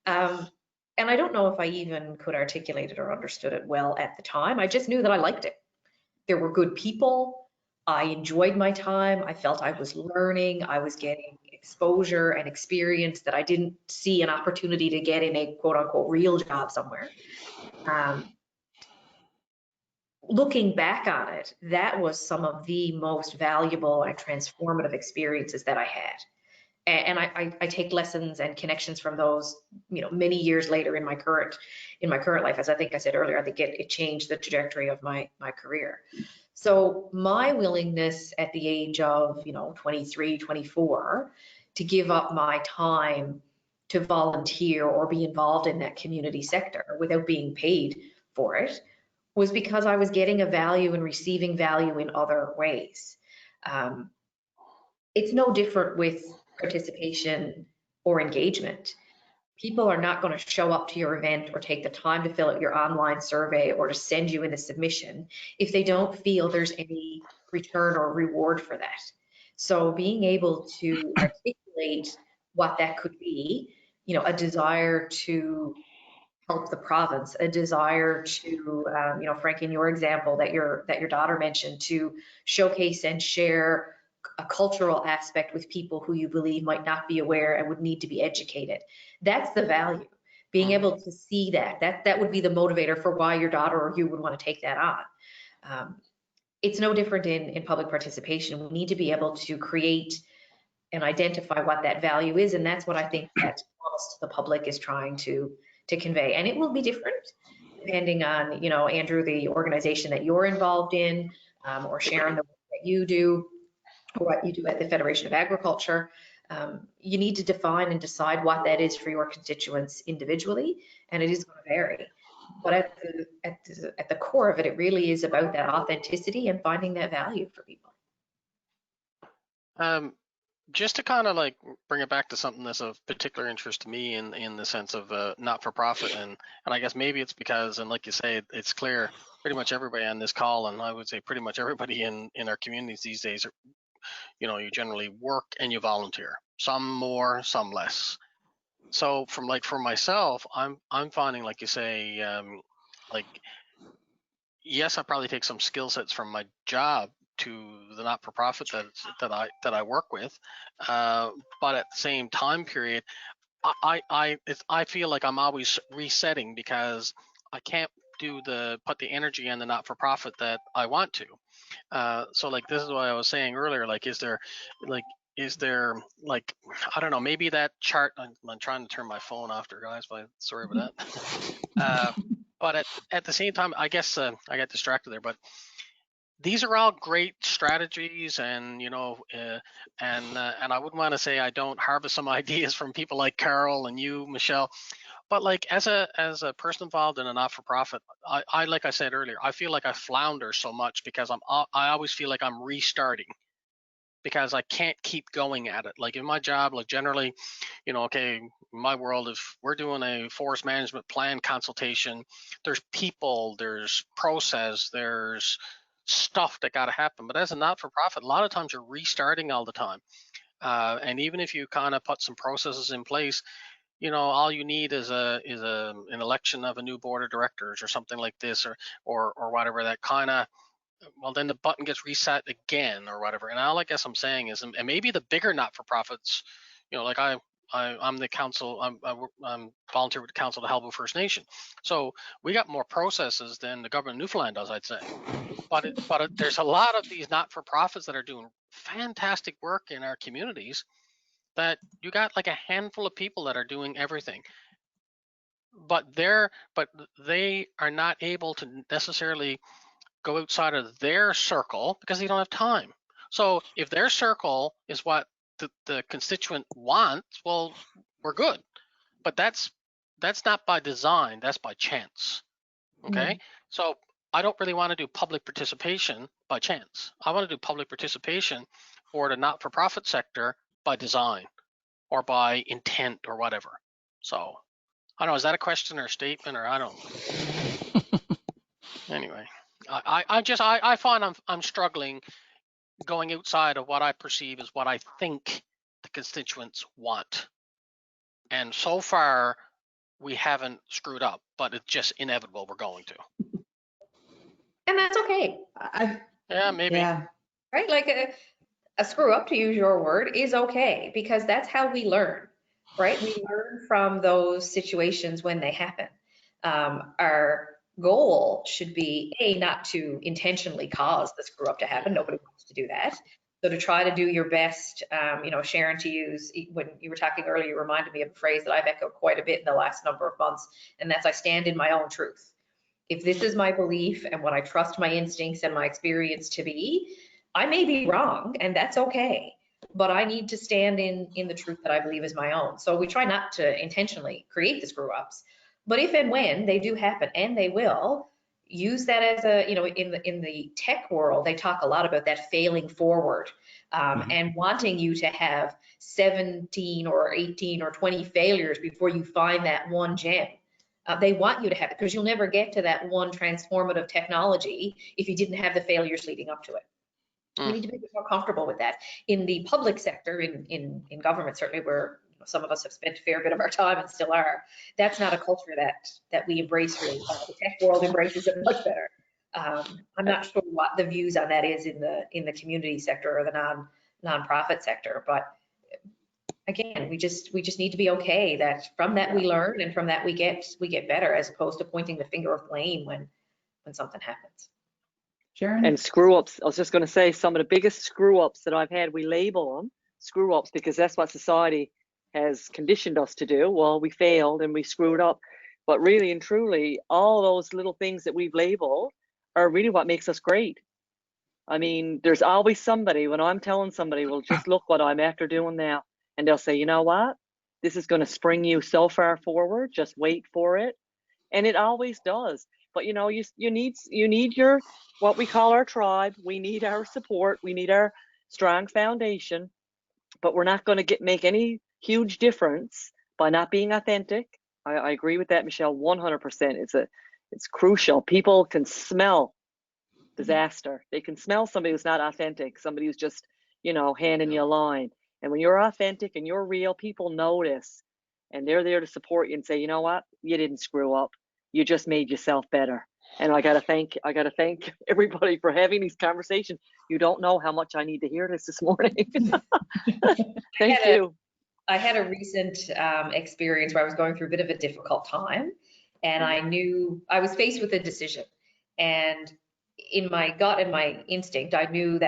And I don't know if I even could articulate it or understood it well at the time. I just knew that I liked it. There were good people. I enjoyed my time. I felt I was learning. I was getting exposure and experience that I didn't see an opportunity to get in a quote unquote real job somewhere. Looking back on it, that was some of the most valuable and transformative experiences that I had. And I take lessons and connections from those, many years later in my current life. As I think I said earlier, I think it changed the trajectory of my career. So my willingness at the age of, 23, 24, to give up my time to volunteer or be involved in that community sector without being paid for it was because I was getting a value and receiving value in other ways. It's no different with participation or engagement. People are not going to show up to your event or take the time to fill out your online survey or to send you in a submission if they don't feel there's any return or reward for that. So being able to articulate what that could be, a desire to help the province, a desire to, Frank, in your example that your daughter mentioned, to showcase and share a cultural aspect with people who you believe might not be aware and would need to be educated. That's the value. Being able to see that would be the motivator for why your daughter or you would want to take that on. It's no different in public participation. We need to be able to create and identify what that value is, and that's what I think that the public is trying to convey. And it will be different depending on, Andrew, the organization that you're involved in, or Sharon, the work that you do, or what you do at the Federation of Agriculture. You need to define and decide what that is for your constituents individually, and it is going to vary. But at the core of it, it really is about that authenticity and finding that value for people. Just to kind of like bring it back to something that's of particular interest to me in the sense of not-for-profit, and I guess maybe it's because, and like you say, it's clear pretty much everybody on this call, and I would say pretty much everybody in our communities these days, you generally work and you volunteer, some more, some less. So for myself, I'm finding, like you say, like, yes, I probably take some skill sets from my job to the not-for-profit that I work with, but at the same time period, I feel like I'm always resetting because I can't put the energy in the not-for-profit that I want to. So like, this is what I was saying earlier, like, is there like, I don't know, maybe that chart, I'm trying to turn my phone off there, guys, but sorry about that. But at the same time, I guess I got distracted there, but these are all great strategies, and and I wouldn't want to say I don't harvest some ideas from people like Carol and you, Michelle, but like as a person involved in a not-for-profit, I like I said earlier, I feel like I flounder so much because I always feel like I'm restarting. because I can't keep going at it. Like in my job, like generally, you know, okay, in my world, if we're doing a forest management plan consultation, there's people, there's process, there's stuff that got to happen. But as a not-for-profit, a lot of times you're restarting all the time. And even if you kind of put some processes in place, you know, all you need is an election of a new board of directors or something like this, or whatever, that kind of, well, then the button gets reset again or whatever. And all I guess I'm saying is, and maybe the bigger not-for-profits, you know, like I'm the council, I'm volunteer with the Council of the Halibut First Nation. So we got more processes than the government of Newfoundland does, I'd say. But there's a lot of these not-for-profits that are doing fantastic work in our communities, that you got like a handful of people that are doing everything. But they are not able to necessarily go outside of their circle because they don't have time. So if their circle is what the constituent wants, well, we're good. But that's not by design, that's by chance. Okay? So I don't really want to do public participation by chance. I want to do public participation for the not-for-profit sector by design or by intent or whatever. So I don't know, is that a question or a statement, or I don't know. Anyway, I find I'm struggling going outside of what I perceive as what I think the constituents want. And so far we haven't screwed up, but it's just inevitable we're going to. And that's okay. Yeah, maybe. Yeah. Right? Like a screw up, to use your word, is okay, because that's how we learn, right? We learn from those situations when they happen. Our goal should be, A, not to intentionally cause the screw up to happen. Nobody wants to do that. So to try to do your best, you know, Sharon, to use, when you were talking earlier, you reminded me of a phrase that I've echoed quite a bit in the last number of months, and that's, I stand in my own truth. If this is my belief and what I trust my instincts and my experience to be, I may be wrong, and that's okay, but I need to stand in the truth that I believe is my own. So we try not to intentionally create the screw ups, but if and when they do happen, and they will, use that as a, you know, in the tech world, they talk a lot about that failing forward, and wanting you to have 17 or 18 or 20 failures before you find that one gem. They want you to have it, because you'll never get to that one transformative technology if you didn't have the failures leading up to it. We need to be a bit more comfortable with that. In the public sector, in government, certainly, where some of us have spent a fair bit of our time and still are, that's not a culture that we embrace really well. The tech world embraces it much better. I'm not sure what the views on that is in the community sector or the nonprofit sector, but again, we just need to be okay that from that we learn, and from that we get better, as opposed to pointing the finger of blame when something happens. Sharon? And screw ups, I was just going to say, some of the biggest screw ups that I've had, we label them screw ups because that's what society has conditioned us to do. Well, we failed and we screwed up, but really and truly, all those little things that we've labeled are really what makes us great. I mean, there's always somebody, when I'm telling somebody, well, just look what I'm after doing now, and they'll say, you know what, this is going to spring you so far forward, just wait for it. And it always does. But you know, you need your, what we call our tribe. We need our support. We need our strong foundation. But we're not going to make any huge difference by not being authentic. I agree with that, Michelle, 100%. It's crucial. People can smell disaster. They can smell somebody who's not authentic, somebody who's just, you know, handing you a line. And when you're authentic and you're real, people notice, and they're there to support you and say, you know what, you didn't screw up. You just made yourself better. And I gotta thank everybody for having these conversations. You don't know how much I need to hear this morning. Thank you. I had a recent experience where I was going through a bit of a difficult time, and I knew I was faced with a decision. And in my gut and my instinct, I knew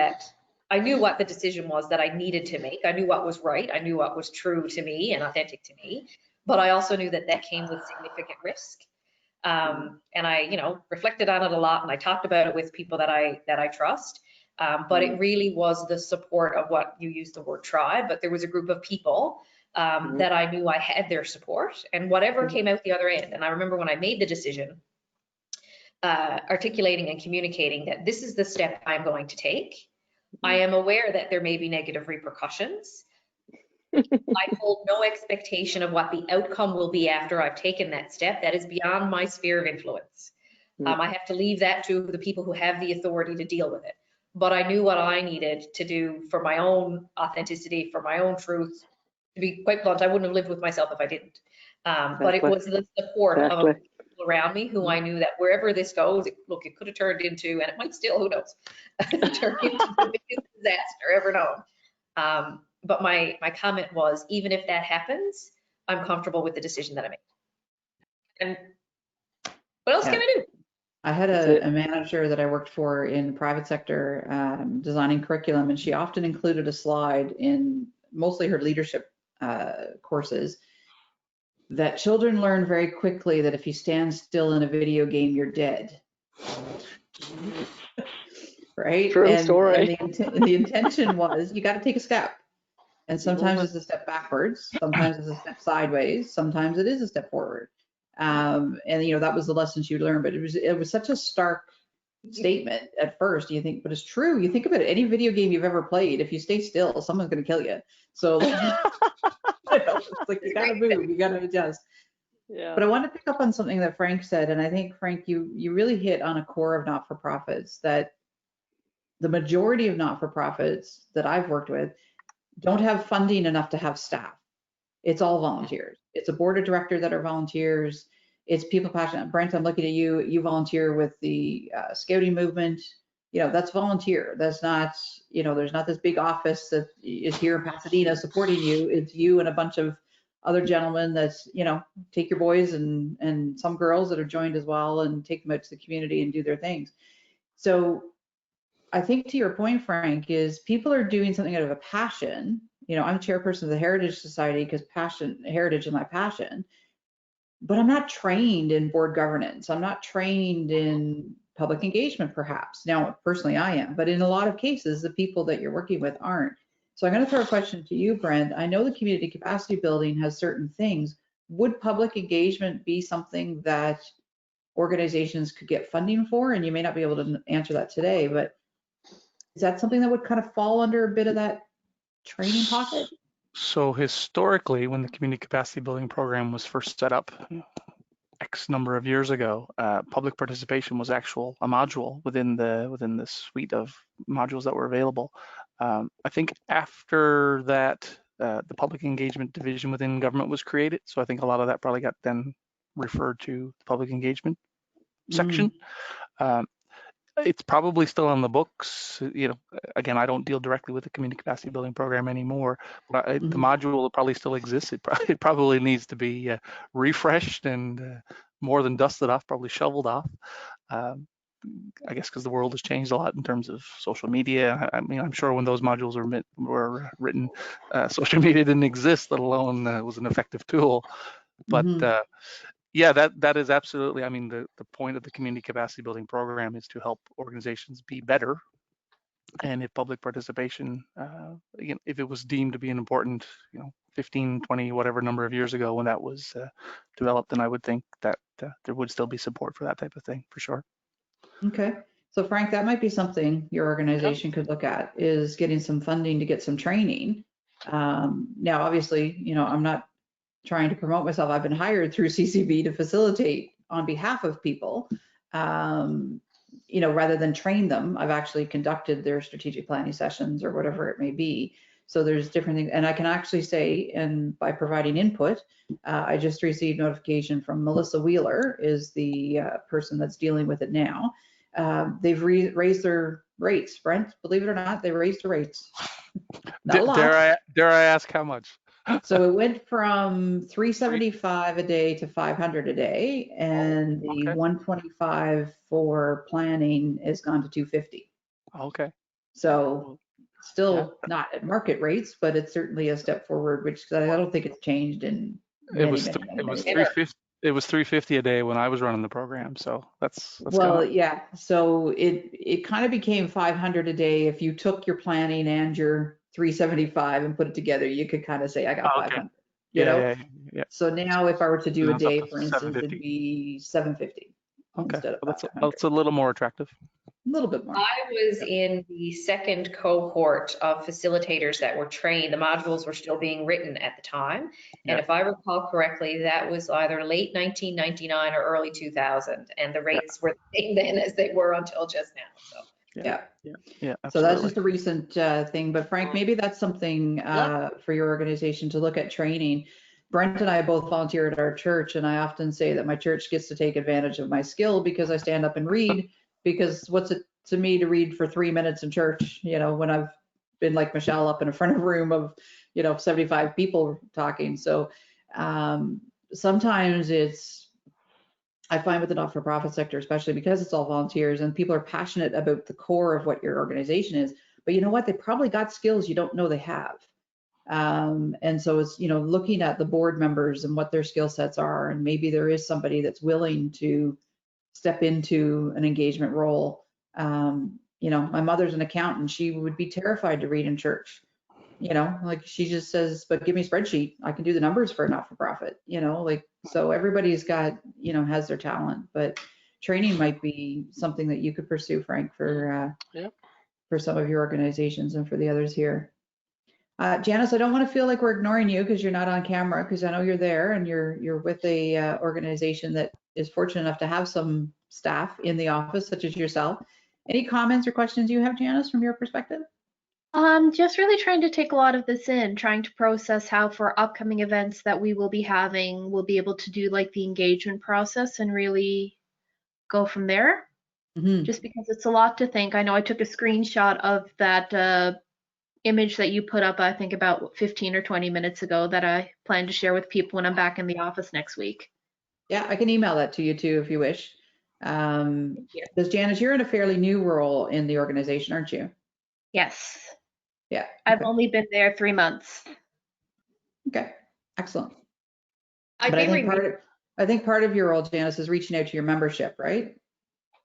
what the decision was that I needed to make. I knew what was right. I knew what was true to me and authentic to me. But I also knew that came with significant risk. And I, you know, reflected on it a lot, and I talked about it with people that I trust. But it really was the support of what you used the word tribe, but there was a group of people that I knew I had their support, and whatever came out the other end. And I remember when I made the decision, articulating and communicating that this is the step I'm going to take. I am aware that there may be negative repercussions. I hold no expectation of what the outcome will be after I've taken that step. That is beyond my sphere of influence. I have to leave that to the people who have the authority to deal with it. But I knew what I needed to do for my own authenticity, for my own truth. To be quite blunt, I wouldn't have lived with myself if I didn't. But it was the support of people around me who I knew that wherever this goes, look, it could have turned into, and it might still, who knows, turn into the biggest disaster ever known. But my comment was, even if that happens, I'm comfortable with the decision that I made. And what else can I do? I had a manager that I worked for in the private sector designing curriculum, and she often included a slide in mostly her leadership courses that children learn very quickly that if you stand still in a video game, you're dead. Right? True story. And the intention was you got to take a step. And sometimes it's a step backwards, sometimes it's a step sideways, sometimes it is a step forward. And that was the lesson she learned, but it was such a stark statement at first. You think, but it's true. You think about it, any video game you've ever played, if you stay still, someone's going to kill you. So it's like you got to move, you got to adjust. Yeah. But I want to pick up on something that Frank said, and I think, Frank, you really hit on a core of not-for-profits, that the majority of not-for-profits that I've worked with don't have funding enough to have staff. It's all volunteers. It's a board of directors that are volunteers. It's people passionate. Brent, I'm looking at you. You volunteer with the scouting movement. That's volunteer. That's not, there's not this big office that is here in Pasadena supporting you. It's you and a bunch of other gentlemen that's, take your boys and some girls that are joined as well and take them out to the community and do their things. So I think to your point, Frank, is people are doing something out of a passion. I'm chairperson of the Heritage Society because heritage is my passion, but I'm not trained in board governance. I'm not trained in public engagement, perhaps. Now, personally, I am, but in a lot of cases, the people that you're working with aren't. So I'm going to throw a question to you, Brent. I know the community capacity building has certain things. Would public engagement be something that organizations could get funding for? And you may not be able to answer that today, but is that something that would kind of fall under a bit of that training pocket? So historically, when the community capacity building program was first set up X number of years ago, public participation was a module within the suite of modules that were available. I think after that, the public engagement division within government was created. So I think a lot of that probably got then referred to the public engagement section. It's probably still on the books. Again, I don't deal directly with the community capacity building program anymore, but the module probably still exists. It probably needs to be refreshed and more than dusted off, probably shoveled off. I guess because the world has changed a lot in terms of social media. I mean, I'm sure when those modules were written, social media didn't exist, let alone was an effective tool. But yeah, that is absolutely. I mean, the point of the community capacity building program is to help organizations be better. And if public participation, if it was deemed to be an important, 15, 20, whatever number of years ago when that was developed, then I would think that there would still be support for that type of thing, for sure. Okay. So Frank, that might be something your organization could look at, is getting some funding to get some training. Now, obviously, I'm not trying to promote myself. I've been hired through CCB to facilitate on behalf of people, rather than train them. I've actually conducted their strategic planning sessions or whatever it may be. So there's different things. And I can actually say, and by providing input, I just received notification from Melissa Wheeler, is the person that's dealing with it now. They've raised their rates. Brent, believe it or not, they raised the rates. Not a lot. Dare I ask how much? So it went from $375 a day to $500 a day, and the $125 for planning has gone to $250. Okay. So still not at market rates, but it's certainly a step forward, which I don't think it's changed in many, it was $350 a day when I was running the program. So that's well, yeah. So it kind of became $500 a day if you took your planning and your $375 and put it together. You could kind of say I got 500. Yeah. So now if I were to do a day, for instance, it'd be $750. Okay, well, that's a little more attractive. A little bit more. I was in the second cohort of facilitators that were trained. The modules were still being written at the time. And Yeah. if I recall correctly, that was either late 1999 or early 2000. And the rates were the same then as they were until just now. So. Yeah. Yeah, So that's absolutely. just a recent thing. But Frank, maybe that's something for your organization to look at training. Brent and I both volunteer at our church, and I often say that my church gets to take advantage of my skill because I stand up and read. Because what's it to me to read for 3 minutes in church, when I've been like Michelle up in a front of a room of, 75 people talking. So sometimes I find with the not-for-profit sector, especially because it's all volunteers and people are passionate about the core of what your organization is, but you know what? They probably got skills you don't know they have. And so it's, looking at the board members and what their skill sets are, and maybe there is somebody that's willing to step into an engagement role. My mother's an accountant. She would be terrified to read in church. Like she just says, but give me a spreadsheet. I can do the numbers for a not-for-profit, so everybody's got, has their talent, but training might be something that you could pursue, Frank, for some of your organizations and for the others here. Janice, I don't want to feel like we're ignoring you because you're not on camera, because I know you're there and you're with a organization that is fortunate enough to have some staff in the office, such as yourself. Any comments or questions you have, Janice, from your perspective? Just really trying to take a lot of this in, trying to process how for upcoming events that we will be having, we'll be able to do like the engagement process and really go from there. Just because it's a lot to think. I know I took a screenshot of that image that you put up, I think about 15 or 20 minutes ago, that I plan to share with people when I'm back in the office next week. Yeah, I can email that to you too if you wish. Because Janice, you're in a fairly new role in the organization, aren't you? Yes. Yeah. Okay. I've only been there 3 months. Okay, excellent. I think part of your role, Janice, is reaching out to your membership, right?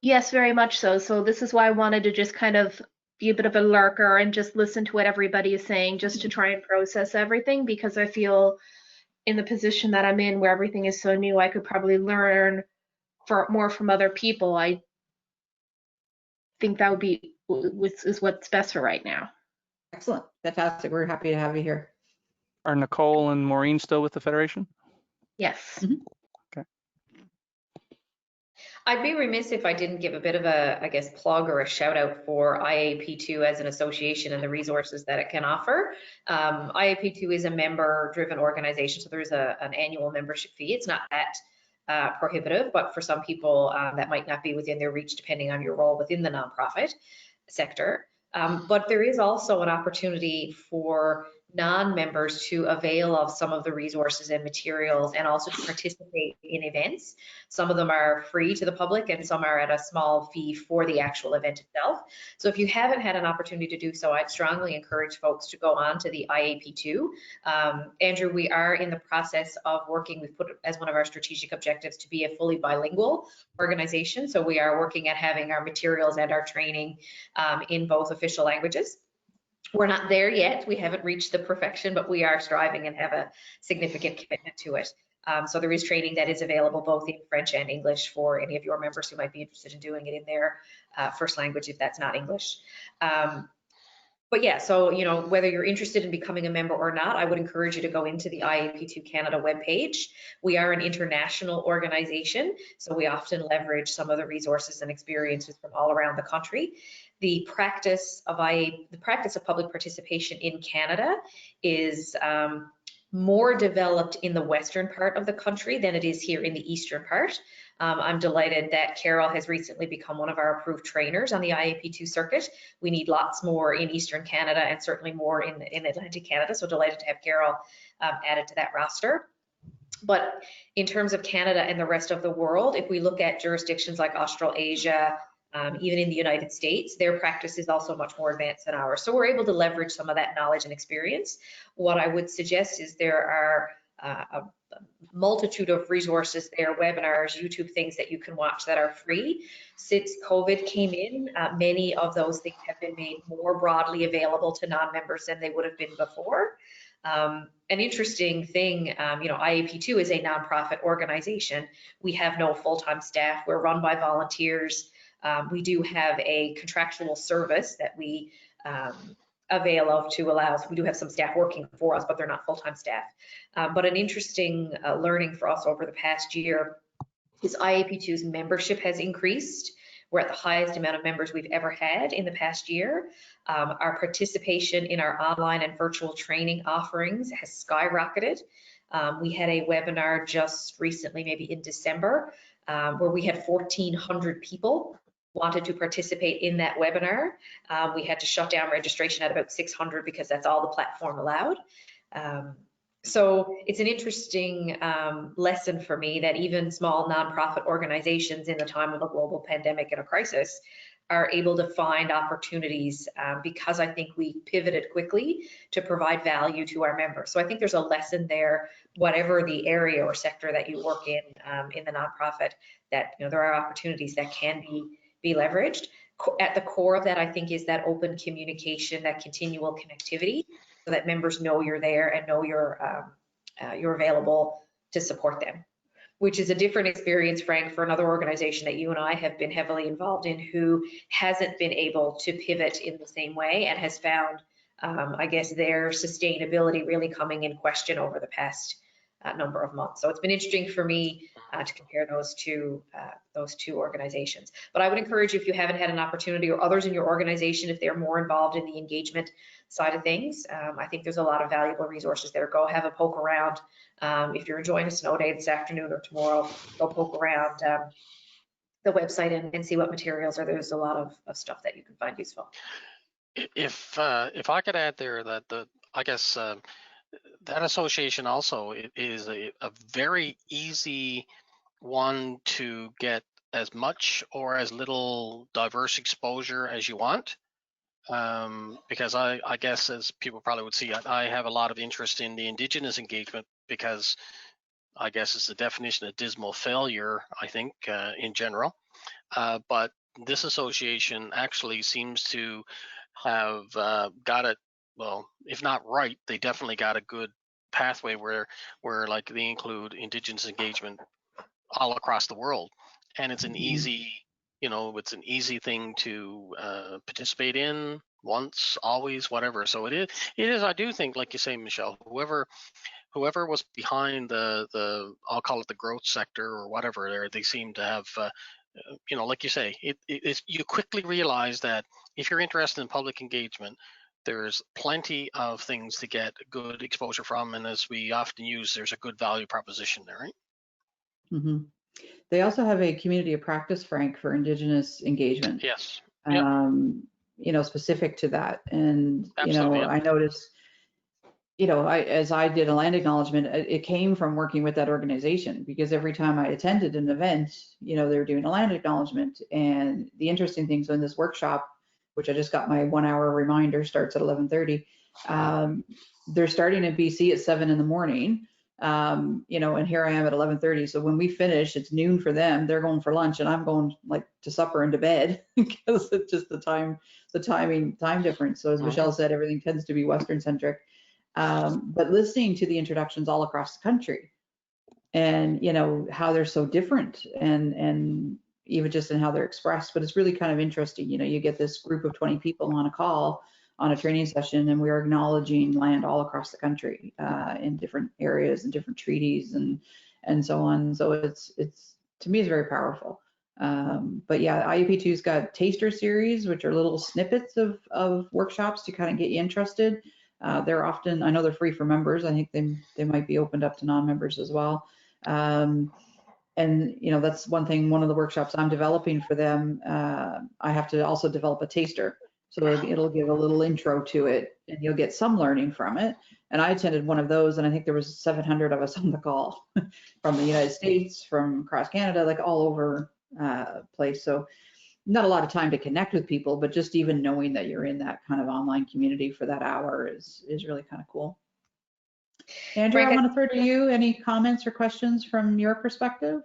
Yes, very much so. So this is why I wanted to just kind of be a bit of a lurker and just listen to what everybody is saying, just to try and process everything, because I feel in the position that I'm in where everything is so new, I could probably learn more from other people. I think that would be is what's best for right now. Excellent. Fantastic. We're happy to have you here. Are Nicole and Maureen still with the Federation? Yes. Okay. I'd be remiss if I didn't give a bit of a, plug or a shout out for IAP2 as an association and the resources that it can offer. IAP2 is a member-driven organization, so there's an annual membership fee. It's not that prohibitive, but for some people that might not be within their reach, depending on your role within the nonprofit sector. But there is also an opportunity for non-members to avail of some of the resources and materials, and also to participate in events. Some of them are free to the public and some are at a small fee for the actual event itself. So if you haven't had an opportunity to do so, I'd strongly encourage folks to go on to the IAP2. Andrew, we are in the process of working, we've put it as one of our strategic objectives to be a fully bilingual organization. So we are working at having our materials and our training in both official languages. We're not there yet. We haven't reached the perfection, but we are striving and have a significant commitment to it. So there is training that is available both in French and English for any of your members who might be interested in doing it in their first language if that's not English. But yeah, so, whether you're interested in becoming a member or not, I would encourage you to go into the IAP2 Canada webpage. We are an international organization, so we often leverage some of the resources and experiences from all around the country. The practice of public participation in Canada is more developed in the western part of the country than it is here in the eastern part. I'm delighted that Carol has recently become one of our approved trainers on the IAP2 circuit. We need lots more in Eastern Canada and certainly more in Atlantic Canada, so delighted to have Carol added to that roster. But in terms of Canada and the rest of the world, if we look at jurisdictions like Australasia, even in the United States, their practice is also much more advanced than ours. So we're able to leverage some of that knowledge and experience. What I would suggest is there are a multitude of resources there, webinars, YouTube things that you can watch that are free. Since COVID came in, many of those things have been made more broadly available to non-members than they would have been before. An interesting thing, IAP2 is a nonprofit organization. We have no full-time staff. We're run by volunteers. We do have a contractual service that we avail of to allow us. We do have some staff working for us, but they're not full-time staff. But an interesting learning for us over the past year is IAP2's membership has increased. We're at the highest amount of members we've ever had in the past year. Our participation in our online and virtual training offerings has skyrocketed. We had a webinar just recently, maybe in December, where we had 1,400 people wanted to participate in that webinar. We had to shut down registration at about 600 because that's all the platform allowed. So it's an interesting lesson for me that even small nonprofit organizations in the time of a global pandemic and a crisis are able to find opportunities because I think we pivoted quickly to provide value to our members. So I think there's a lesson there, whatever the area or sector that you work in the nonprofit, that there are opportunities that can be leveraged. At the core of that, I think, is that open communication, that continual connectivity, so that members know you're there and know you're available to support them, which is a different experience, Frank, for another organization that you and I have been heavily involved in, who hasn't been able to pivot in the same way and has found, I guess, their sustainability really coming in question over the past number of months. So it's been interesting for me to compare those two organizations. But I would encourage you, if you haven't had an opportunity, or others in your organization, if they're more involved in the engagement side of things, I think there's a lot of valuable resources there. Go have a poke around. If you're enjoying a snow day this afternoon or tomorrow, go poke around the website and see what materials are. There's a lot of stuff that you can find useful. If I could add there that I guess that association also is a very easy one to get as much or as little diverse exposure as you want. Because I guess, as people probably would see, I have a lot of interest in the Indigenous engagement, because I guess it's the definition of dismal failure, I think, in general. But this association actually seems to have got it, well, if not right, they definitely got a good pathway where like they include Indigenous engagement all across the world, and it's an easy, it's an easy thing to participate in once, always, whatever. So it is. I do think, like you say, Michelle, whoever was behind the I'll call it the growth sector or whatever, they seem to have, like you say, you quickly realize that if you're interested in public engagement, there's plenty of things to get good exposure from, and as we often use, there's a good value proposition there, right? Mm-hmm. They also have a community of practice, Frank, for Indigenous engagement. Yes. Yep. Specific to that. And, Absolutely, I noticed, as I did a land acknowledgement, it came from working with that organization, because every time I attended an event, they were doing a land acknowledgement. And the interesting thing, so in this workshop, which I just got my 1 hour reminder, starts at 11:30. They're starting in BC at 7 in the morning. And here I am at 11:30. So when we finish, it's noon for them. They're going for lunch, and I'm going like to supper and to bed, because it's just the time difference. So as Michelle said, everything tends to be Western centric. But listening to the introductions all across the country, and how they're so different, and even just in how they're expressed, but it's really kind of interesting. You get this group of 20 people on a call on a training session, and we're acknowledging land all across the country in different areas and different treaties and so on. So it's to me, it's very powerful. But yeah, IUP2's got taster series, which are little snippets of workshops to kind of get you interested. They're often, I know they're free for members. I think they might be opened up to non-members as well. And that's one thing, one of the workshops I'm developing for them, I have to also develop a taster. So it'll give a little intro to it, and you'll get some learning from it. And I attended one of those, and I think there was 700 of us on the call from the United States, from across Canada, like all over place. So not a lot of time to connect with people, but just even knowing that you're in that kind of online community for that hour is really kind of cool. Andrew, I want to throw to you. Any comments or questions from your perspective?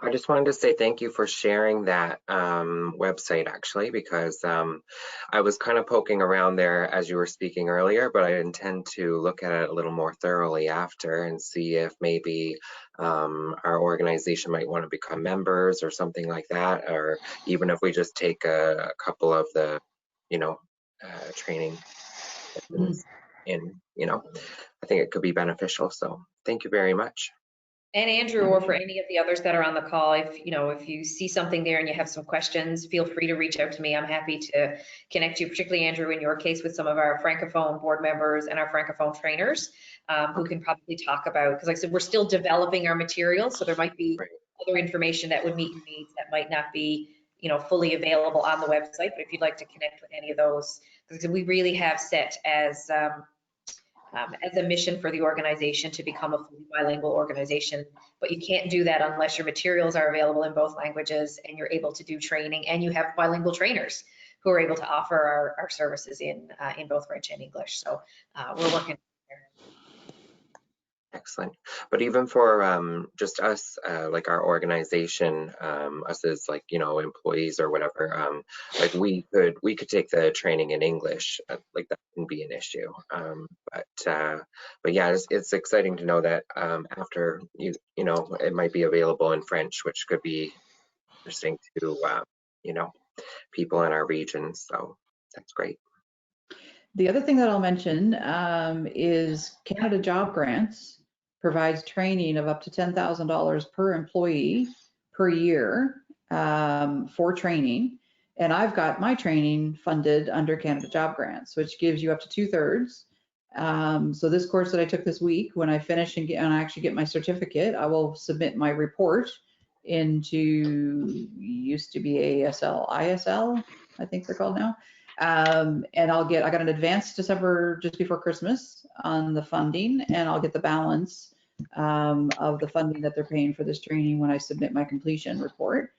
I just wanted to say thank you for sharing that website, actually, because I was kind of poking around there as you were speaking earlier, but I intend to look at it a little more thoroughly after and see if maybe our organization might want to become members or something like that, or even if we just take a couple of the, training sessions in, I think it could be beneficial. So thank you very much. And Andrew, or for any of the others that are on the call, if you see something there and you have some questions, feel free to reach out to me. I'm happy to connect you, particularly Andrew, in your case, with some of our Francophone board members and our Francophone trainers who can probably talk about, because like I said, we're still developing our materials, so there might be other information that would meet your needs that might not be, fully available on the website. But if you'd like to connect with any of those, because we really have set as a mission for the organization to become a fully bilingual organization. But you can't do that unless your materials are available in both languages and you're able to do training and you have bilingual trainers who are able to offer our services in both French and English. So we're working. Excellent. But even for just us, like our organization, us as like, employees or whatever, like we could take the training in English, like that wouldn't be an issue. But yeah, it's exciting to know that after it might be available in French, which could be interesting to, people in our region. So that's great. The other thing that I'll mention is Canada Job Grants provides training of up to $10,000 per employee per year for training. And I've got my training funded under Canada Job Grants, which gives you up to 2/3. So this course that I took this week, when I finish and I actually get my certificate, I will submit my report into, used to be ASL, ISL, I think they're called now. And I got an advance December just before Christmas on the funding, and I'll get the balance of the funding that they're paying for this training when I submit my completion report.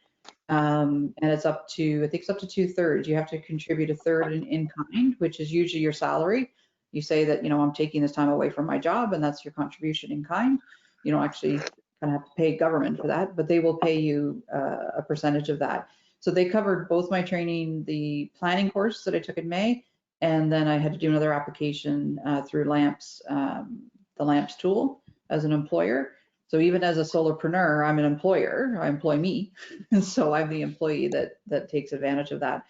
And it's up to, I think it's up to 2/3. You have to contribute 1/3 in kind, which is usually your salary. You say that, I'm taking this time away from my job, and that's your contribution in kind. You don't actually kind of have to pay government for that, but they will pay you a percentage of that. So they covered both my training, the planning course that I took in May, and then I had to do another application through LAMPS, the LAMPS tool as an employer. So even as a solopreneur, I'm an employer, I employ me. And so I'm the employee that takes advantage of that.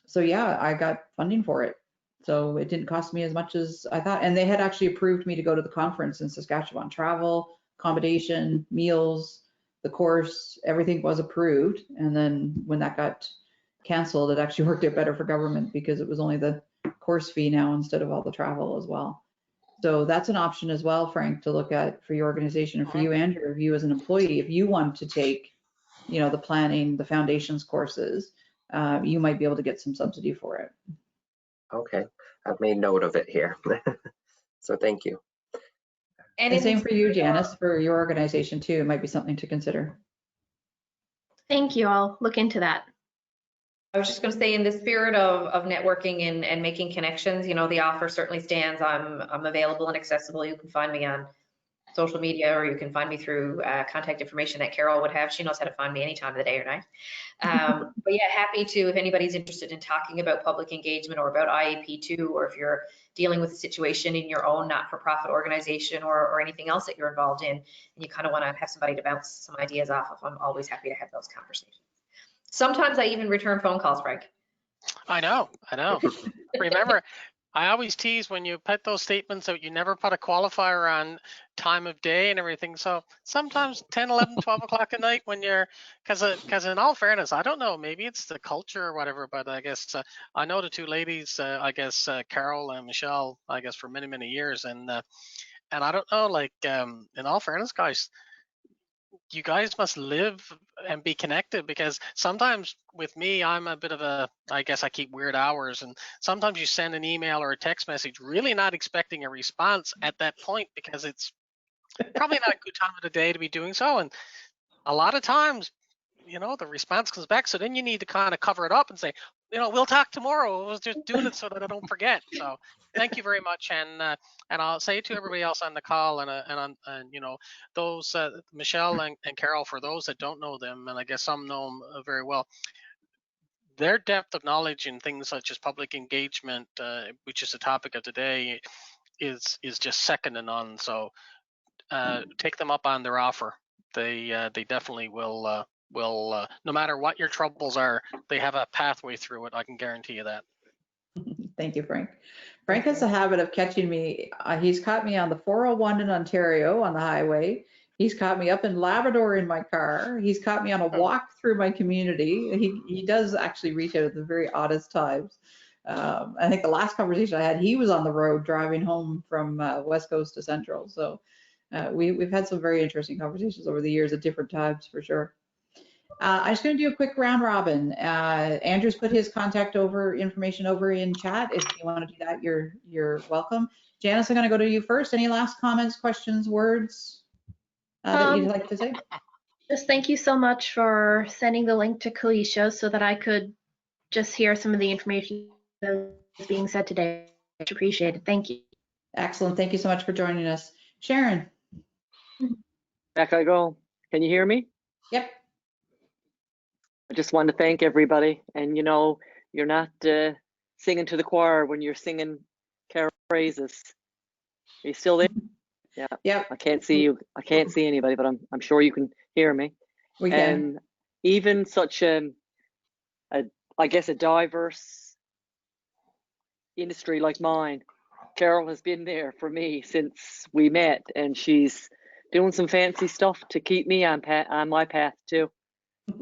So yeah, I got funding for it. So it didn't cost me as much as I thought. And they had actually approved me to go to the conference in Saskatchewan. Travel, accommodation, meals, the course, everything was approved. And then when that got canceled, it actually worked out better for government because it was only the course fee now instead of all the travel as well. So that's an option as well, Frank, to look at for your organization, and for you, Andrew, if you as an employee, if you want to take, the planning, the foundations courses, you might be able to get some subsidy for it. Okay, I've made note of it here. So thank you. And same for you, Janice, for your organization too. It might be something to consider. Thank you. I'll look into that. I was just going to say, in the spirit of networking and making connections, the offer certainly stands. I'm available and accessible. You can find me on social media, or you can find me through contact information that Carol would have. She knows how to find me any time of the day or night. But yeah, happy to, if anybody's interested in talking about public engagement or about IAP2, or if you're dealing with a situation in your own not-for-profit organization or anything else that you're involved in, and you kind of want to have somebody to bounce some ideas off of, I'm always happy to have those conversations. Sometimes I even return phone calls, Frank. I know. Remember, I always tease when you put those statements out, you never put a qualifier on time of day and everything. So sometimes 10, 11, 12 o'clock at night when you're, because in all fairness, I don't know, maybe it's the culture or whatever, but I guess I know the two ladies, Carol and Michelle, I guess for many, many years. And I don't know, like in all fairness, guys, you guys must live and be connected, because sometimes with me, I'm a bit of I guess I keep weird hours, and sometimes you send an email or a text message really not expecting a response at that point, because it's probably not a good time of the day to be doing so. And a lot of times, the response comes back. So then you need to kind of cover it up and say, we'll talk tomorrow. I was just doing it so that I don't forget. So thank you very much, and I'll say to everybody else on the call, and those Michelle and Carol, for those that don't know them, and I guess some know them very well. Their depth of knowledge in things such as public engagement, which is the topic of today, is just second to none. So take them up on their offer. They definitely will. No matter what your troubles are, they have a pathway through it. I can guarantee you that. Thank you, Frank. Frank has a habit of catching me. He's caught me on the 401 in Ontario on the highway. He's caught me up in Labrador in my car. He's caught me on a walk through my community. He does actually reach out at the very oddest times. I think the last conversation I had, he was on the road driving home from West Coast to Central. So we've had some very interesting conversations over the years at different times for sure. I'm just going to do a quick round robin. Andrew's put his contact information over in chat. If you want to do that, you're welcome. Janice, I'm going to go to you first. Any last comments, questions, words that you'd like to say? Just thank you so much for sending the link to Kalisha so that I could just hear some of the information that was being said today. Much appreciated. Thank you. Excellent. Thank you so much for joining us. Sharon. Back I go. Can you hear me? Yep. I just want to thank everybody. And you're not singing to the choir when you're singing Carol praises. Are you still there? Yeah. Yep. I can't see you. I can't see anybody, but I'm sure you can hear me. We can. Even such I guess a diverse industry like mine, Carol has been there for me since we met, and she's doing some fancy stuff to keep me on my path too.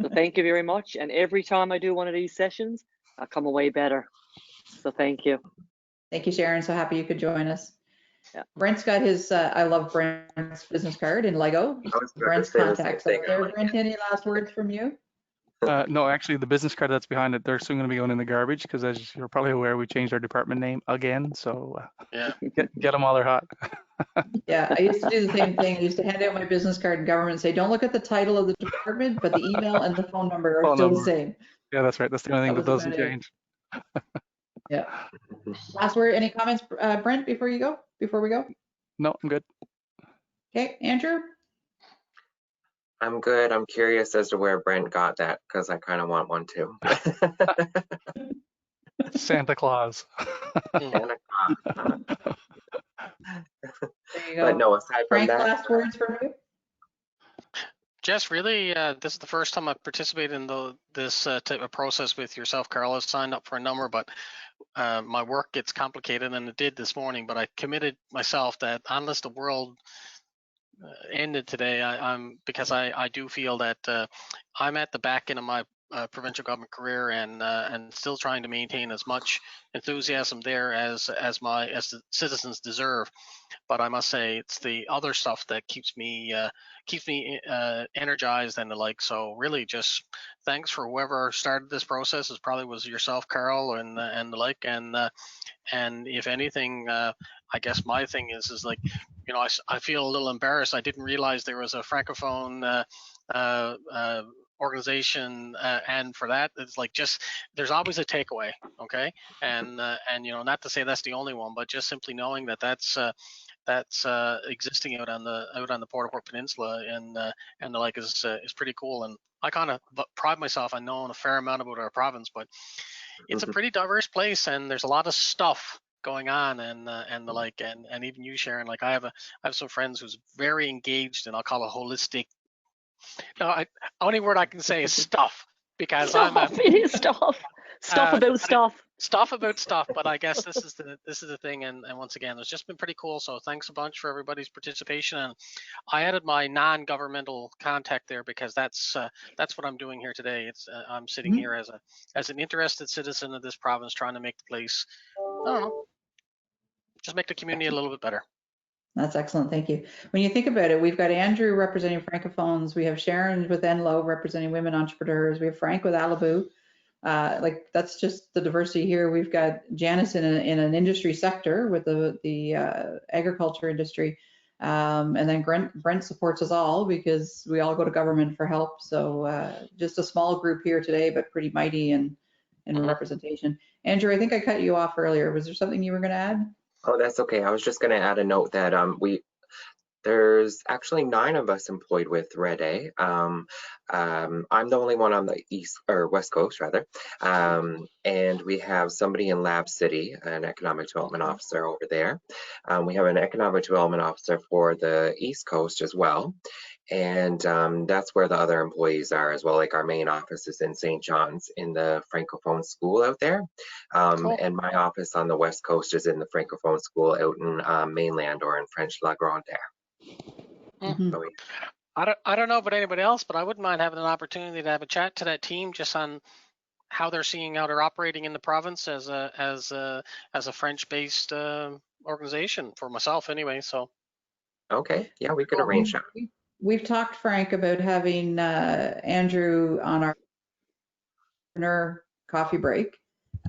So thank you very much. And every time I do one of these sessions, I come away better. So thank you. Thank you, Sharon. So happy you could join us. Yeah. Brent's got his, I love Brent's business card in Lego. Brent's contacts over there. Brent, any last words from you? No, actually, the business card that's behind it, they're soon going to be going in the garbage because, as you're probably aware, we changed our department name again. So yeah, get them while they're hot. Yeah, I used to do the same thing. I used to hand out my business card in government and say, don't look at the title of the department, but the email and the phone number are still the same. Yeah, that's right. That's the only thing that doesn't change. Yeah. Last word, any comments, Brent, before we go? No, I'm good. Okay, Andrew? I'm good. I'm curious as to where Brent got that because I kind of want one too. Santa Claus. Santa Claus. There you go. But no, aside from Frank, that, last words from you? Jess, really, this is the first time I've participated in this type of process with yourself. Carol has signed up for a number, but my work gets complicated, and it did this morning. But I committed myself that unless the world ended today, because I do feel that I'm at the back end of my provincial government career and still trying to maintain as much enthusiasm there as the citizens deserve. But I must say it's the other stuff that keeps me energized and the like. So really, just thanks for whoever started this process. It probably was yourself, Carol, and the like. And if anything, I guess my thing is like, I feel a little embarrassed. I didn't realize there was a Francophone organization, and for that, it's like there's always a takeaway, okay? And not to say that's the only one, but just simply knowing that that's existing out on the Port au Port Peninsula and the like is pretty cool. And I kind of pride myself on knowing a fair amount about our province, but it's a pretty diverse place, and there's a lot of stuff going on and the like, and even you, Sharon, like I have some friends who's very engaged, and I'll call it holistic. No, only word I can say is stuff, because it is stuff about stuff. Stuff about stuff, but I guess this is the thing, and once again, it's just been pretty cool. So thanks a bunch for everybody's participation, and I added my non-governmental contact there because that's what I'm doing here today. It's I'm sitting here as an interested citizen of this province, trying to make the place, I don't know, just make the community a little bit better. That's excellent. Thank you. When you think about it, we've got Andrew representing Francophones. We have Sharon with Enlow representing women entrepreneurs. We have Frank with Alibu. Like that's just the diversity here. We've got Janice in an industry sector with the agriculture industry. And then Brent supports us all because we all go to government for help. So just a small group here today, but pretty mighty and representation. Andrew, I think I cut you off earlier. Was there something you were going to add? Oh, that's okay. I was just going to add a note that there's actually 9 of us employed with Red A. I'm the only one on the east or west coast rather. And we have somebody in Lab City, an economic development officer over there. We have an economic development officer for the east coast as well. And that's where the other employees are as well. Like our main office is in St. John's in the Francophone school out there. Cool. And my office on the west coast is in the Francophone school out in mainland or in French La Grande. Mhm. I don't know about anybody else, but I wouldn't mind having an opportunity to have a chat to that team just on how they're seeing how they're operating in the province as a French-based organization for myself anyway. So Okay, yeah, we could Well, arrange that. We've talked, Frank, about having Andrew on our entrepreneur coffee break.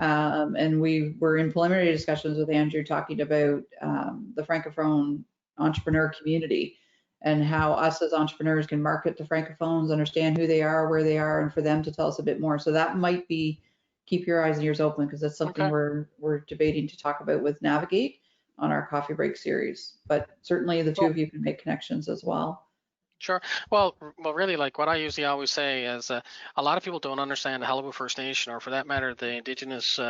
And we were in preliminary discussions with Andrew talking about the Francophone entrepreneur community and how us as entrepreneurs can market to Francophones, understand who they are, where they are, and for them to tell us a bit more. So that might be, keep your eyes and ears open, because that's something Okay. we're debating to talk about with Navigate on our coffee break series. But certainly the two of you can make connections as well. Sure. Well, really, like what I usually always say is a lot of people don't understand the Halibu First Nation, or for that matter, the Indigenous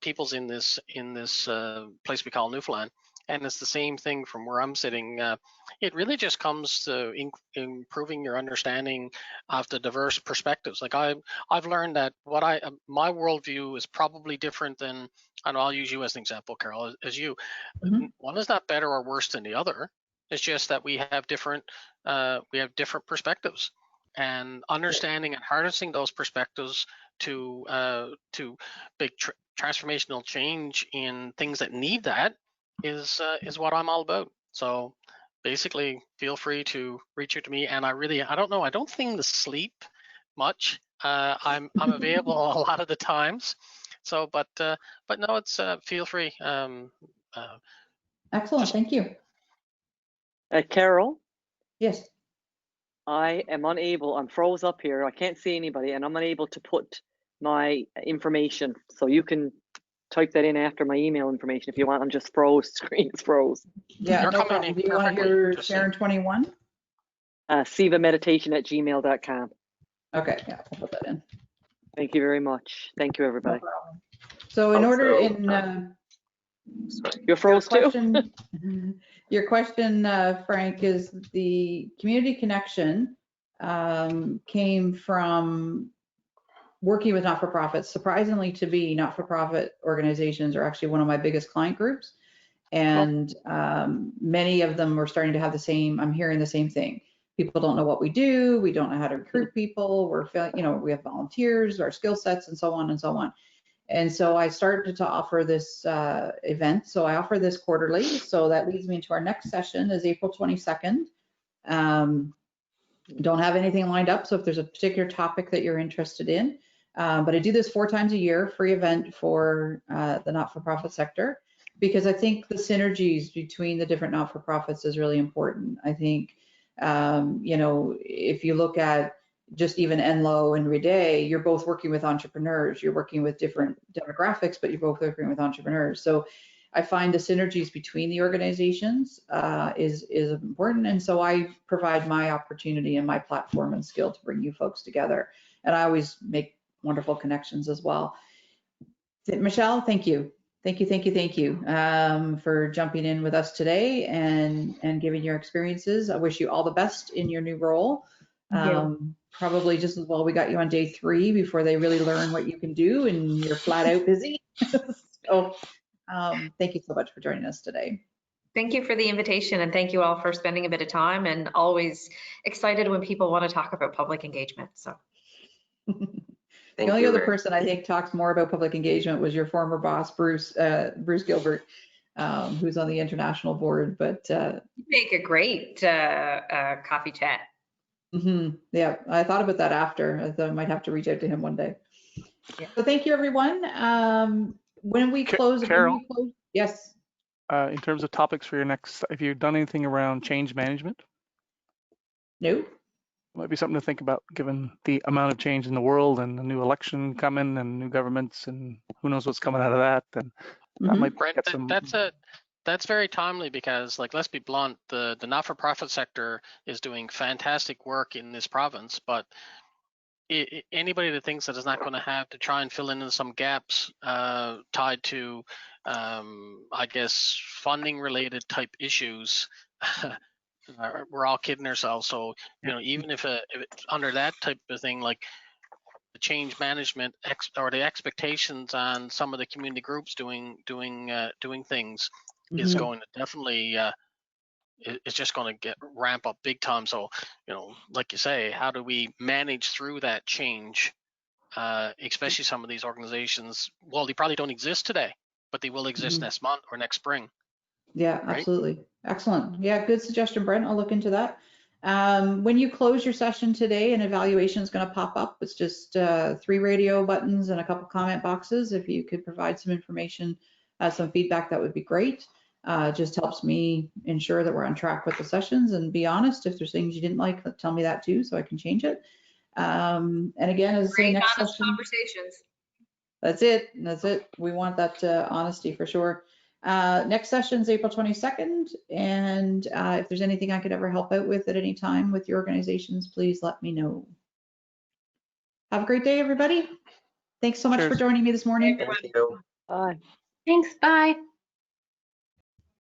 peoples in this place we call Newfoundland. And it's the same thing from where I'm sitting. It really just comes to improving your understanding of the diverse perspectives. Like I've learned that my worldview is probably different than, and I'll use you as an example, Carol, as you. Mhm. One is not better or worse than the other. It's just that we have different perspectives, and understanding and harnessing those perspectives to big transformational change in things that need that is what I'm all about. So basically, feel free to reach out to me. And I don't know, I don't seem to sleep much. I'm available a lot of the times. So, but no, it's feel free. Excellent, Just thank you. Carol, Yes. I am unable, I'm froze up here. I can't see anybody and I'm unable to put my information. So you can type that in after my email information if you want. I'm just froze, screen is froze. Yeah, You're no coming problem. in Do you want perfectly, your just Sharon 21? SivaMeditation@gmail.com. Okay, yeah, I'll put that in. Thank you very much. Thank you, No everybody. problem. So in Also, order, in sorry. You're froze too? your question, Frank, is the community connection came from working with not-for-profits. Surprisingly to be, not-for-profit organizations are actually one of my biggest client groups. And many of them were starting to have the same, I'm hearing the same thing. People don't know what we do. We don't know how to recruit people. We have volunteers, our skill sets, and so on and so on. And so I started to offer this event. So I offer this quarterly. So that leads me into our next session is April 22nd. Don't have anything lined up. So if there's a particular topic that you're interested in, but I do this 4 times a year, free event for the not-for-profit sector, because I think the synergies between the different not-for-profits is really important. I think, if you look at just even Enlo and Rede, you're both working with entrepreneurs, you're working with different demographics, but you're both working with entrepreneurs. So I find the synergies between the organizations is important. And so I provide my opportunity and my platform and skill to bring you folks together. And I always make wonderful connections as well. Michelle, thank you. Thank you for jumping in with us today and giving your experiences. I wish you all the best in your new role. Probably just as well we got you on day 3 before they really learn what you can do and you're flat out busy. So thank you so much for joining us today. Thank you for the invitation, and thank you all for spending a bit of time, and always excited when people want to talk about public engagement. So. The only other person I think talks more about public engagement was your former boss, Bruce Gilbert, who's on the international board. But you make a great coffee chat. Yeah, I thought about that after. I thought I might have to reach out to him one day. Yeah. So thank you, everyone. When we close, Carol, yes. In terms of topics for your next, have you done anything around change management? No. might be something to think about given the amount of change in the world and the new election coming and new governments and who knows what's coming out of that. And that might Brent, get some. that's very timely because, like, let's be blunt, the not-for-profit sector is doing fantastic work in this province, but anybody that thinks that is not going to have to try and fill in some gaps tied to, I guess, funding-related type issues, we're all kidding ourselves. So, you know, even if under that type of thing, like the change management or the expectations on some of the community groups doing things is going to definitely it's just going to ramp up big time. So, you know, like you say, how do we manage through that change? Especially some of these organizations, well, they probably don't exist today, but they will exist next month or next spring. Yeah, right? absolutely. Excellent. Yeah, good suggestion, Brent. I'll look into that. When you close your session today, an evaluation is going to pop up. It's just 3 radio buttons and a couple comment boxes. If you could provide some information, some feedback, that would be great. Just helps me ensure that we're on track with the sessions, and be honest, if there's things you didn't like, tell me that too, so I can change it. And again, as I say, next honest session. conversations. That's it. That's it. We want that honesty for sure. Next session is April 22nd. And if there's anything I could ever help out with at any time with your organizations, please let me know. Have a great day, everybody. Thanks so much for joining me this morning. Thank you. Bye. Thanks. Bye.